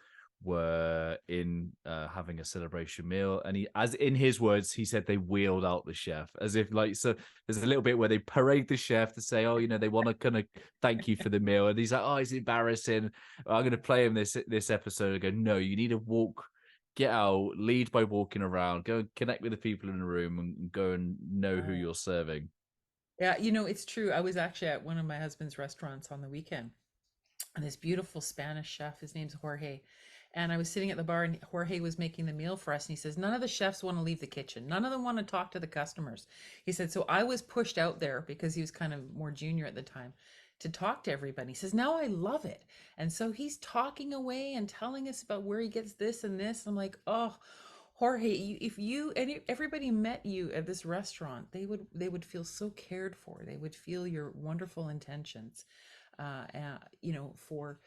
were in having a celebration meal, and he, as in his words, he said they wheeled out the chef as if like, so there's a little bit where they parade the chef to say, oh, you know, they want to kind of thank you for the meal, and he's like, oh, it's embarrassing. I'm going to play him this episode and go, no, you need to walk, get out, lead by walking around, go and connect with the people in the room, and go and know who you're serving. yeah, it's true. I was actually at one of my husband's restaurants on the weekend, and this beautiful Spanish chef, his name's Jorge. And I was sitting at the bar, and Jorge was making the meal for us. And he says, none of the chefs want to leave the kitchen. None of them want to talk to the customers. He said, so I was pushed out there because he was kind of more junior at the time to talk to everybody. He says, now I love it. And so he's talking away and telling us about where he gets this and this. I'm like, oh, Jorge, if you and everybody met you at this restaurant, they would feel so cared for. They would feel your wonderful intentions, for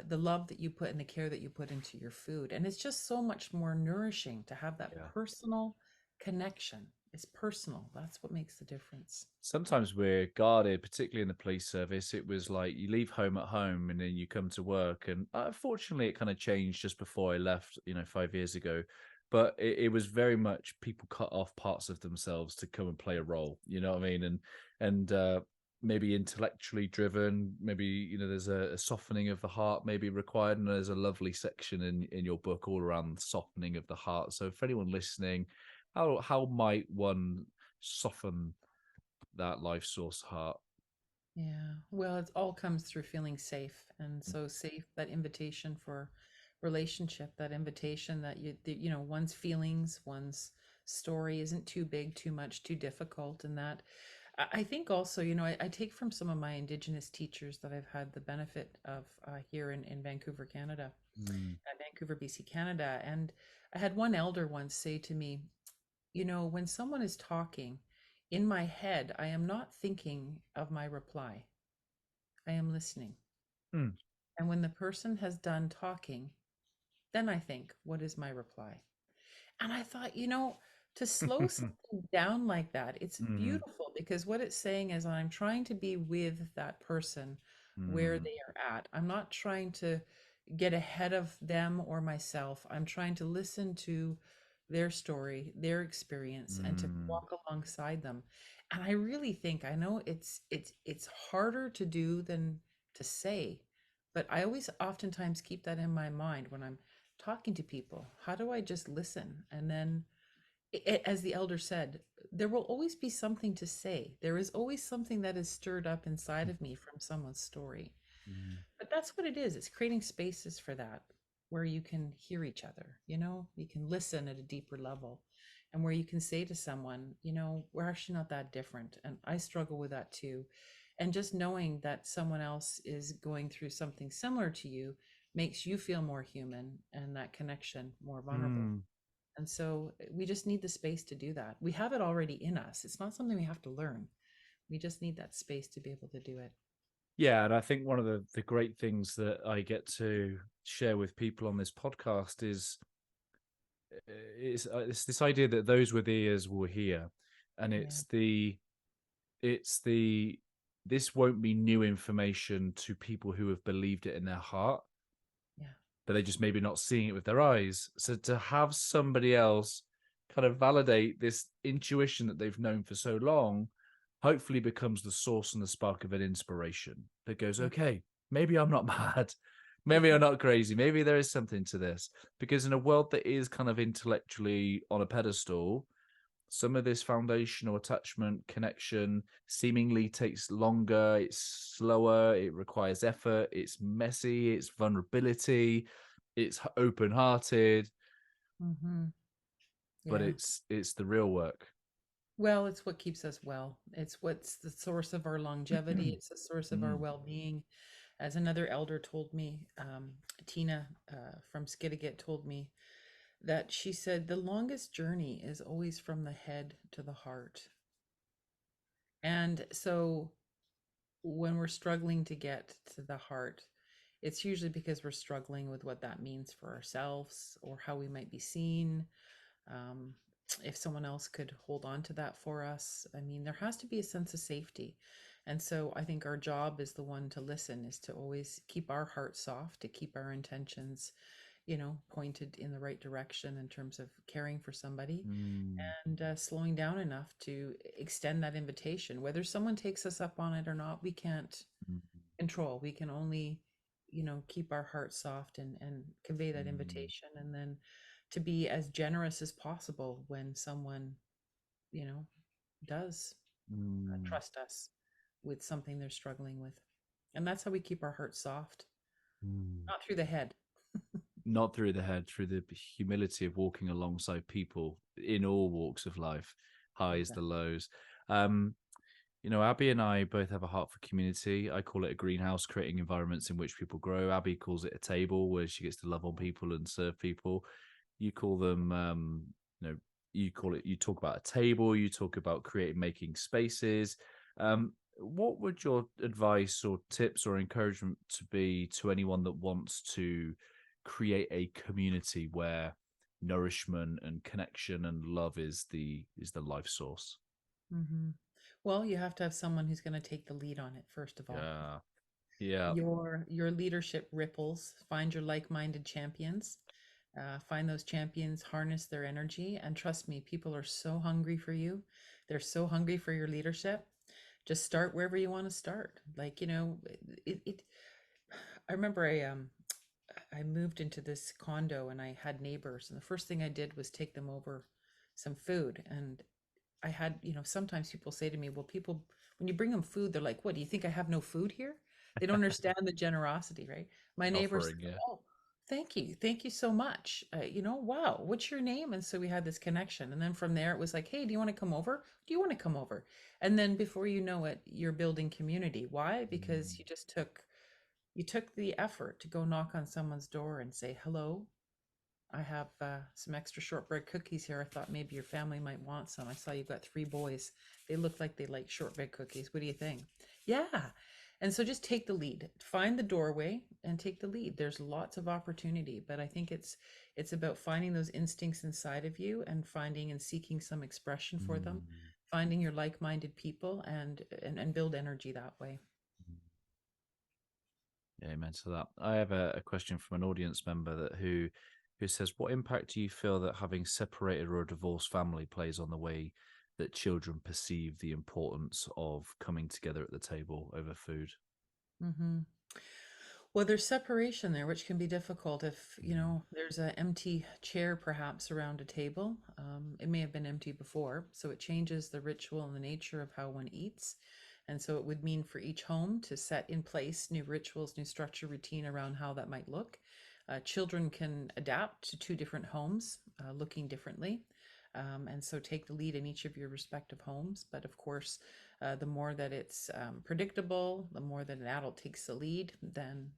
the love that you put and the care that you put into your food. And it's just so much more nourishing to have that Yeah. personal connection. It's personal. That's what makes the difference. Sometimes we're guarded, particularly in the police service. It was like you leave home at home and then you come to work. And fortunately, it kind of changed just before I left, 5 years ago. But it was very much people cut off parts of themselves to come and play a role. You know what I mean? And maybe intellectually driven. Maybe there's a softening of the heart maybe required. And there's a lovely section in your book all around softening of the heart. So for anyone listening, how might one soften that life source heart? Yeah. Well, it all comes through feeling safe. And so safe, that invitation for relationship, that invitation that one's feelings, one's story isn't too big, too much, too difficult. And that I think also, I take from some of my Indigenous teachers that I've had the benefit of here in Vancouver, Canada, Mm, Vancouver, BC, Canada. And I had one elder once say to me, when someone is talking, in my head, I am not thinking of my reply. I am listening. mm, And when the person has done talking, then I think, what is my reply? And I thought, to slow something down like that, it's mm, beautiful because what it's saying is I'm trying to be with that person where mm, they are at. I'm not trying to get ahead of them or myself. I'm trying to listen to their story, their experience, and to mm, walk alongside them. And I really think I know it's harder to do than to say, but I always oftentimes keep that in my mind when I'm talking to people. How do I just listen? And then, as the elder said, there will always be something to say. There is always something that is stirred up inside of me from someone's story. mm, But that's what it is. It's creating spaces for that where you can hear each other, you can listen at a deeper level, and where you can say to someone, we're actually not that different. And I struggle with that too. And just knowing that someone else is going through something similar to you makes you feel more human and that connection more vulnerable. mm. And so we just need the space to do that. We have it already in us. It's not something we have to learn. We just need that space to be able to do it. Yeah, and I think one of the great things that I get to share with people on this podcast is this idea that those with ears will hear, and Yeah. it's the this won't be new information to people who have believed it in their heart, Yeah. but they just maybe not seeing it with their eyes. So to have somebody else kind of validate this intuition that they've known for so long, hopefully becomes the source and the spark of an inspiration that goes, Yeah. okay, maybe I'm not mad. Maybe I'm not crazy. Maybe there is something to this. Because in a world that is kind of intellectually on a pedestal, some of this foundational attachment connection seemingly takes longer, it's slower, it requires effort, it's messy, it's vulnerability, it's open-hearted, Mm-hmm. but Yeah. it's the real work. Well, it's what keeps us well. It's what's the source of our longevity. It's the source of our Mm, well-being. As another elder told me, Tina from Skidegate told me that she said the longest journey is always from the head to the heart. And so when we're struggling to get to the heart, it's usually because we're struggling with what that means for ourselves or how we might be seen. Um, if someone else could hold on to that for us, I mean, there has to be a sense of safety. And so I think our job is the one to listen, is to always keep our heart soft, to keep our intentions, pointed in the right direction in terms of caring for somebody, Mm, and slowing down enough to extend that invitation. Whether someone takes us up on it or not, we can't mm, control. We can only, keep our heart soft and convey that mm, invitation, and then to be as generous as possible when someone, you know, does mm, trust us with something they're struggling with. And that's how we keep our hearts soft, mm. not through the head. Not through the head, through the humility of walking alongside people in all walks of life, highs, the Exactly. lows. Um, Abby and I both have a heart for community. I call it a greenhouse, creating environments in which people grow. Abby calls it a table where she gets to love on people and serve people. You call them, you know, you talk about a table, you talk about making spaces. What would your advice or tips or encouragement to be to anyone that wants to create a community where nourishment and connection and love is the life source? Hmm. Well, you have to have someone who's going to take the lead on it, first of all. Yeah. Yeah. Your leadership ripples. Find your like-minded champions. Find those champions, harness their energy, and trust me, people are so hungry for you. They're so hungry for your leadership. Just start wherever you want to start. Like, it I remember I moved into this condo and I had neighbors, and the first thing I did was take them over some food. And I had, sometimes people say to me, well, people, when you bring them food, they're like, what, do you think I have no food here? They don't understand the generosity, right? My neighbor said, Offering, yeah. oh, thank you. Thank you so much. Wow, what's your name? And so we had this connection. And then from there, it was like, hey, do you want to come over? Do you want to come over? And then before you know it, you're building community. Why? Because Mm, you took the effort to go knock on someone's door and say, hello, I have some extra shortbread cookies here. I thought maybe your family might want some. I saw you've got three boys. They look like they like shortbread cookies. What do you think? Yeah. And so just take the lead. Find the doorway and take the lead. There's lots of opportunity, but I think it's about finding those instincts inside of you and finding and seeking some expression for them, mm, finding your like-minded people and build energy that way. mm. Yeah, amen to that. I have a question from an audience member who says, "What impact do you feel that having separated or a divorced family plays on the way that children perceive the importance of coming together at the table over food?" Hmm. Well, there's separation there, which can be difficult if, Mm, there's an empty chair perhaps around a table. It may have been empty before, so it changes the ritual and the nature of how one eats. And so it would mean for each home to set in place new rituals, new structure, routine around how that might look. Children can adapt to two different homes, looking differently. And so take the lead in each of your respective homes. But of course, the more that it's predictable, the more that an adult takes the lead, then,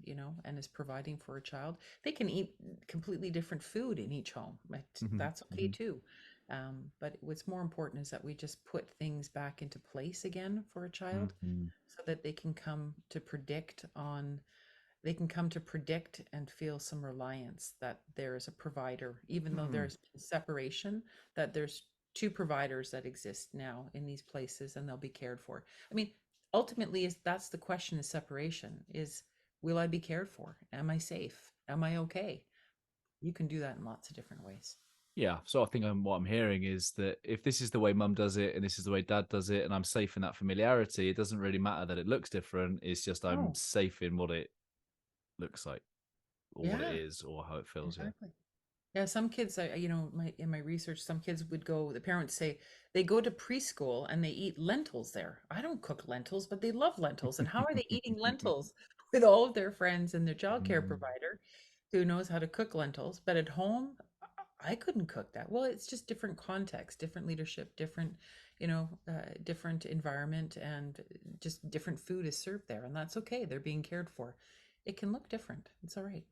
and is providing for a child. They can eat completely different food in each home. But mhm, that's okay mhm, too. But what's more important is that we just put things back into place again for a child mhm, so that they can come to predict and feel some reliance that there is a provider, even though mm. there's separation, that there's two providers that exist now in these places and they'll be cared for. I mean, ultimately, that's the question is separation is, will I be cared for? Am I safe? Am I okay? You can do that in lots of different ways. Yeah, so I think what I'm hearing is that if this is the way mum does it and this is the way dad does it, and I'm safe in that familiarity, it doesn't really matter that it looks different. It's just I'm Oh, safe in what it looks like or what it yeah, is or how it feels. Yeah. exactly. Yeah, some kids, in my research, some kids would go, the parents say they go to preschool and they eat lentils there. I don't cook lentils, but they love lentils. And how are they eating lentils with all of their friends and their childcare Mm, provider who knows how to cook lentils? But at home, I couldn't cook that. Well, it's just different context, different leadership, different, different environment, and just different food is served there, and that's okay. They're being cared for. It can look different. It's all right.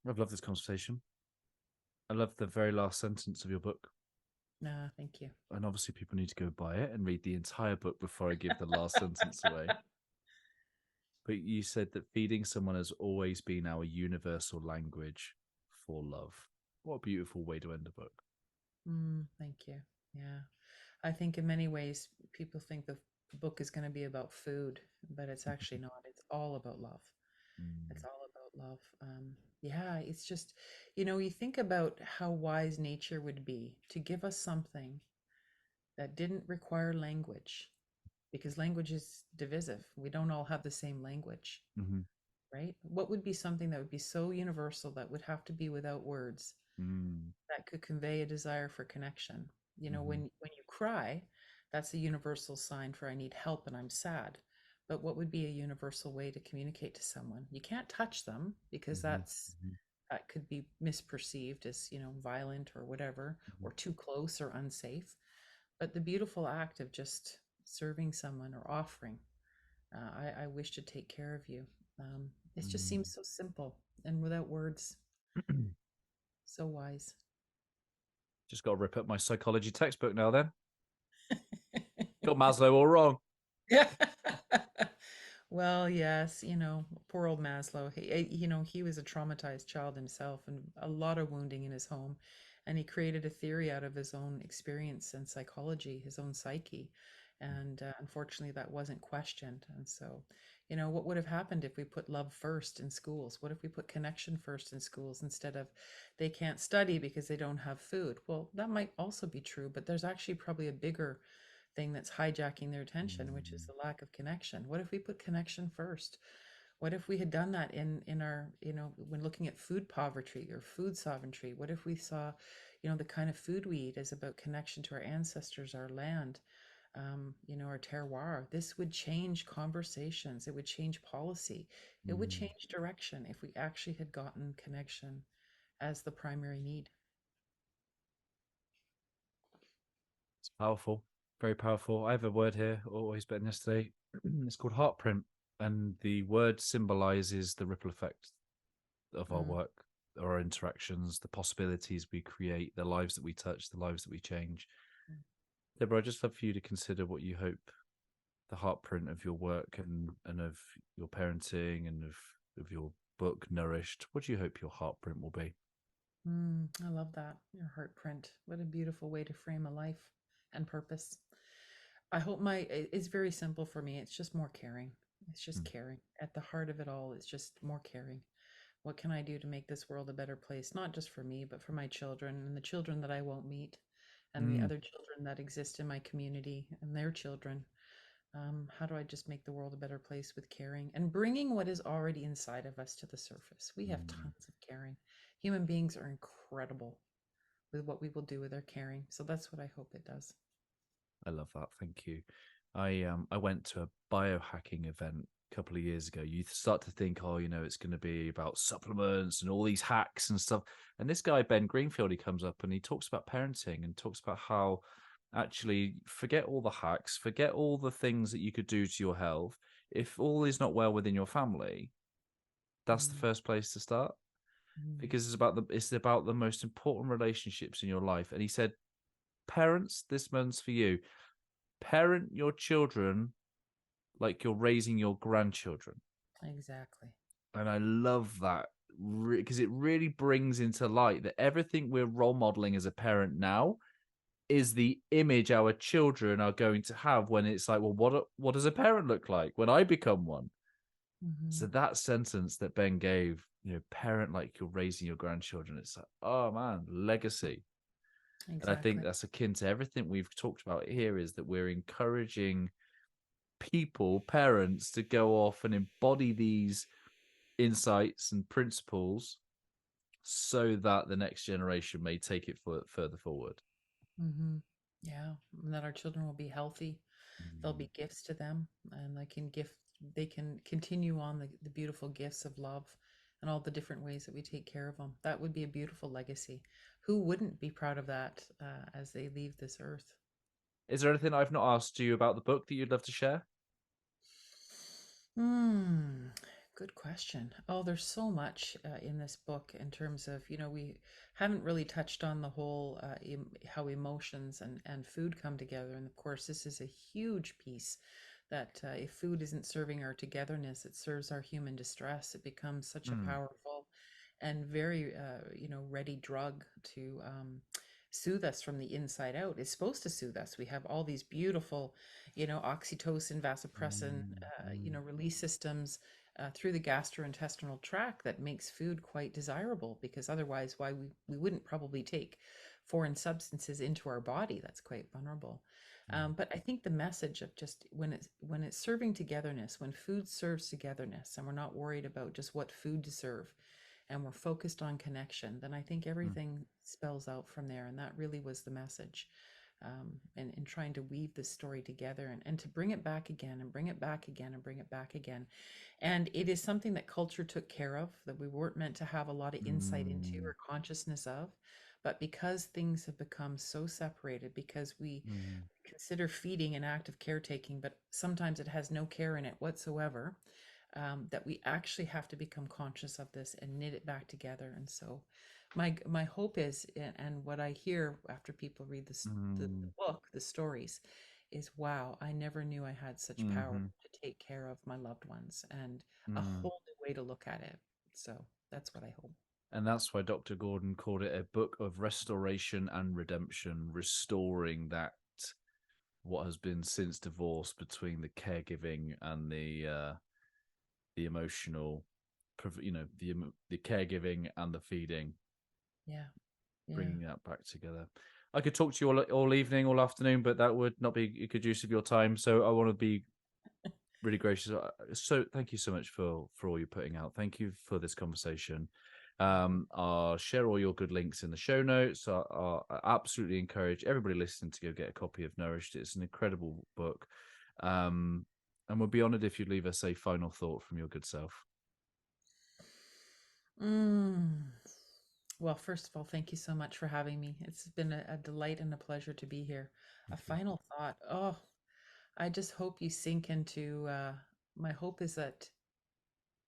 I've loved this conversation. I love the very last sentence of your book. Nah, thank you. And obviously, people need to go buy it and read the entire book before I give the last sentence away. But you said that feeding someone has always been our universal language for love. What a beautiful way to end a book. Thank you. Yeah. I think in many ways people think the book is going to be about food, but it's actually not. It's all about love. It's Mm, all about love. Yeah, it's just, you think about how wise nature would be to give us something that didn't require language, because language is divisive. We don't all have the same language, mm-hmm, right? What would be something that would be so universal that would have to be without words mm, that could convey a desire for connection? mm-hmm, When you cry, that's a universal sign for I need help and I'm sad. But what would be a universal way to communicate to someone? You can't touch them because mm-hmm, that could be misperceived as, violent or whatever, mm-hmm, or too close or unsafe. But the beautiful act of just serving someone or offering, I wish to take care of you. It just mm-hmm. seems so simple and without words, so wise. Just got to rip up my psychology textbook now then. Got Maslow all wrong. Yeah. Well, yes, poor old Maslow. He was a traumatized child himself and a lot of wounding in his home. And he created a theory out of his own experience and psychology, his own psyche. And unfortunately, that wasn't questioned. And so, what would have happened if we put love first in schools? What if we put connection first in schools instead of they can't study because they don't have food? Well, that might also be true, but there's actually probably a bigger thing that's hijacking their attention, which is Mm, the lack of connection. What if we put connection first? What if we had done that in our, when looking at food poverty or food sovereignty? What if we saw, the kind of food we eat is about connection to our ancestors, our land, our terroir? This would change conversations. It would change policy. It would mm. change direction if we actually had gotten connection as the primary need. It's powerful, very powerful. I have a word here, always better than yesterday. It's called heartprint, and the word symbolizes the ripple effect of our Mm, work, our interactions, the possibilities we create, the lives that we touch, the lives that we change. mm, Deborah, I'd just love for you to consider what you hope the heartprint of your work and of your parenting and of your book, Nourished. What do you hope your heartprint will be? I love that. Your heart print. What a beautiful way to frame a life and purpose. I hope it's very simple for me. It's just more caring. It's just Mm, caring. At the heart of it all, it's just more caring. What can I do to make this world a better place? Not just for me, but for my children and the children that I won't meet and the mm, other children that exist in my community and their children. How do I just make the world a better place with caring and bringing what is already inside of us to the surface? We have mm. tons of caring. Human beings are incredible with what we will do with our caring. So that's what I hope it does. I love that. Thank you. I went to a biohacking event a couple of years ago. You start to think, oh, it's going to be about supplements and all these hacks and stuff. And this guy Ben Greenfield, he comes up and he talks about parenting and talks about how actually forget all the hacks, forget all the things that you could do to your health. If all is not well within your family, that's the Mm, first place to start mm, because it's about the most important relationships in your life. And he said, parents, this one's for you. Parent your children like you're raising your grandchildren. exactly. And I love that because it really brings into light that everything we're role modeling as a parent now is the image our children are going to have when it's like, well, what does a parent look like when I become one? So Hmm. that sentence that Ben gave, parent like you're raising your grandchildren, it's like, oh man, legacy. And I think Exactly. that's akin to everything we've talked about here is that we're encouraging people, parents, to go off and embody these insights and principles so that the next generation may take it further forward. Hmm. Yeah. And that our children will be healthy. They'll Mm, be gifts to them and they can continue on the beautiful gifts of love and all the different ways that we take care of them. That would be a beautiful legacy. Who wouldn't be proud of that as they leave this earth? Is there anything I've not asked you about the book that you'd love to share? Hmm, good question. Oh, there's so much in this book in terms of, we haven't really touched on the whole how emotions and food come together. And of course, this is a huge piece that if food isn't serving our togetherness, it serves our human distress. It becomes such a Mm, powerful and very, ready drug to soothe us from the inside out. It's supposed to soothe us. We have all these beautiful, oxytocin, vasopressin, mm, mm, release systems through the gastrointestinal tract that makes food quite desirable, because otherwise, why we wouldn't probably take foreign substances into our body. That's quite vulnerable. mm, But I think the message of just when it's serving togetherness, when food serves togetherness, and we're not worried about just what food to serve, and we're focused on connection, then I think mm, everything spells out from there. And that really was the message. And in trying to weave this story together, and to bring it back again and bring it back again and bring it back again. And it is something that culture took care of, that we weren't meant to have a lot of insight into mm, or consciousness of. But because things have become so separated, because we mm, consider feeding an act of caretaking, but sometimes it has no care in it whatsoever, that we actually have to become conscious of this and knit it back together. And so my hope is, and what I hear after people read the mm, book, the stories, is, wow, I never knew I had such power mhm, to take care of my loved ones, and a mm. whole new way to look at it. So that's what I hope. And that's why Dr. Gordon called it a book of restoration and redemption, restoring that what has been since divorce between the caregiving and the emotional, the caregiving and the feeding, Yeah, yeah. bringing that back together. I could talk to you all evening, all afternoon, but that would not be a good use of your time. So I want to be really gracious. So thank you so much for all you're putting out. Thank you for this conversation. I'll share all your good links in the show notes. I absolutely encourage everybody listening to go get a copy of Nourished. It's an incredible book. And we'll be honored if you leave us a final thought from your good self. Mm. Well, first of all, thank you so much for having me. It's been a delight and a pleasure to be here. A Thank you. final thought. Oh, I just hope you sink into, my hope is that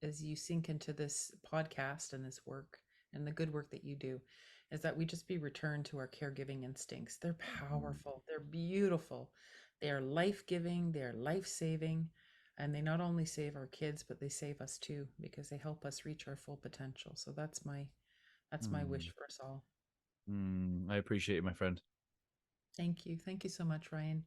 as you sink into this podcast and this work and the good work that you do, is that we just be returned to our caregiving instincts. They're Mm, powerful, they're beautiful, they are life giving, they are life saving. And they not only save our kids, but they save us too, because they help us reach our full potential. So that's my mm, wish for us all. I appreciate it, my friend. Thank you. Thank you so much, Ryan.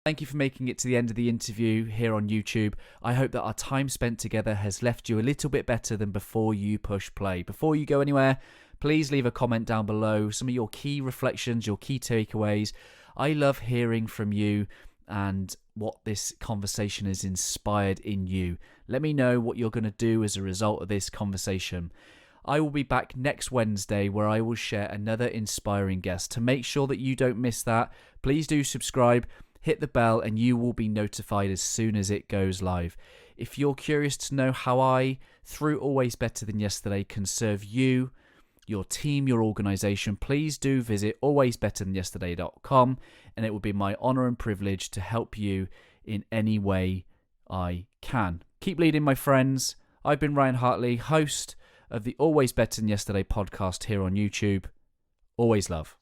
Thank you for making it to the end of the interview here on YouTube. I hope that our time spent together has left you a little bit better than before you push play. Before you go anywhere, please leave a comment down below, some of your key reflections, your key takeaways. I love hearing from you and what this conversation has inspired in you. Let me know what you're going to do as a result of this conversation. I will be back next Wednesday where I will share another inspiring guest. To make sure that you don't miss that, please do subscribe. Hit the bell and you will be notified as soon as it goes live. If you're curious to know how I, through Always Better Than Yesterday, can serve you, your team, your organization, please do visit alwaysbetterthanyesterday.com, and it will be my honor and privilege to help you in any way I can. Keep leading, my friends. I've been Ryan Hartley, host of the Always Better Than Yesterday podcast here on YouTube. Always love.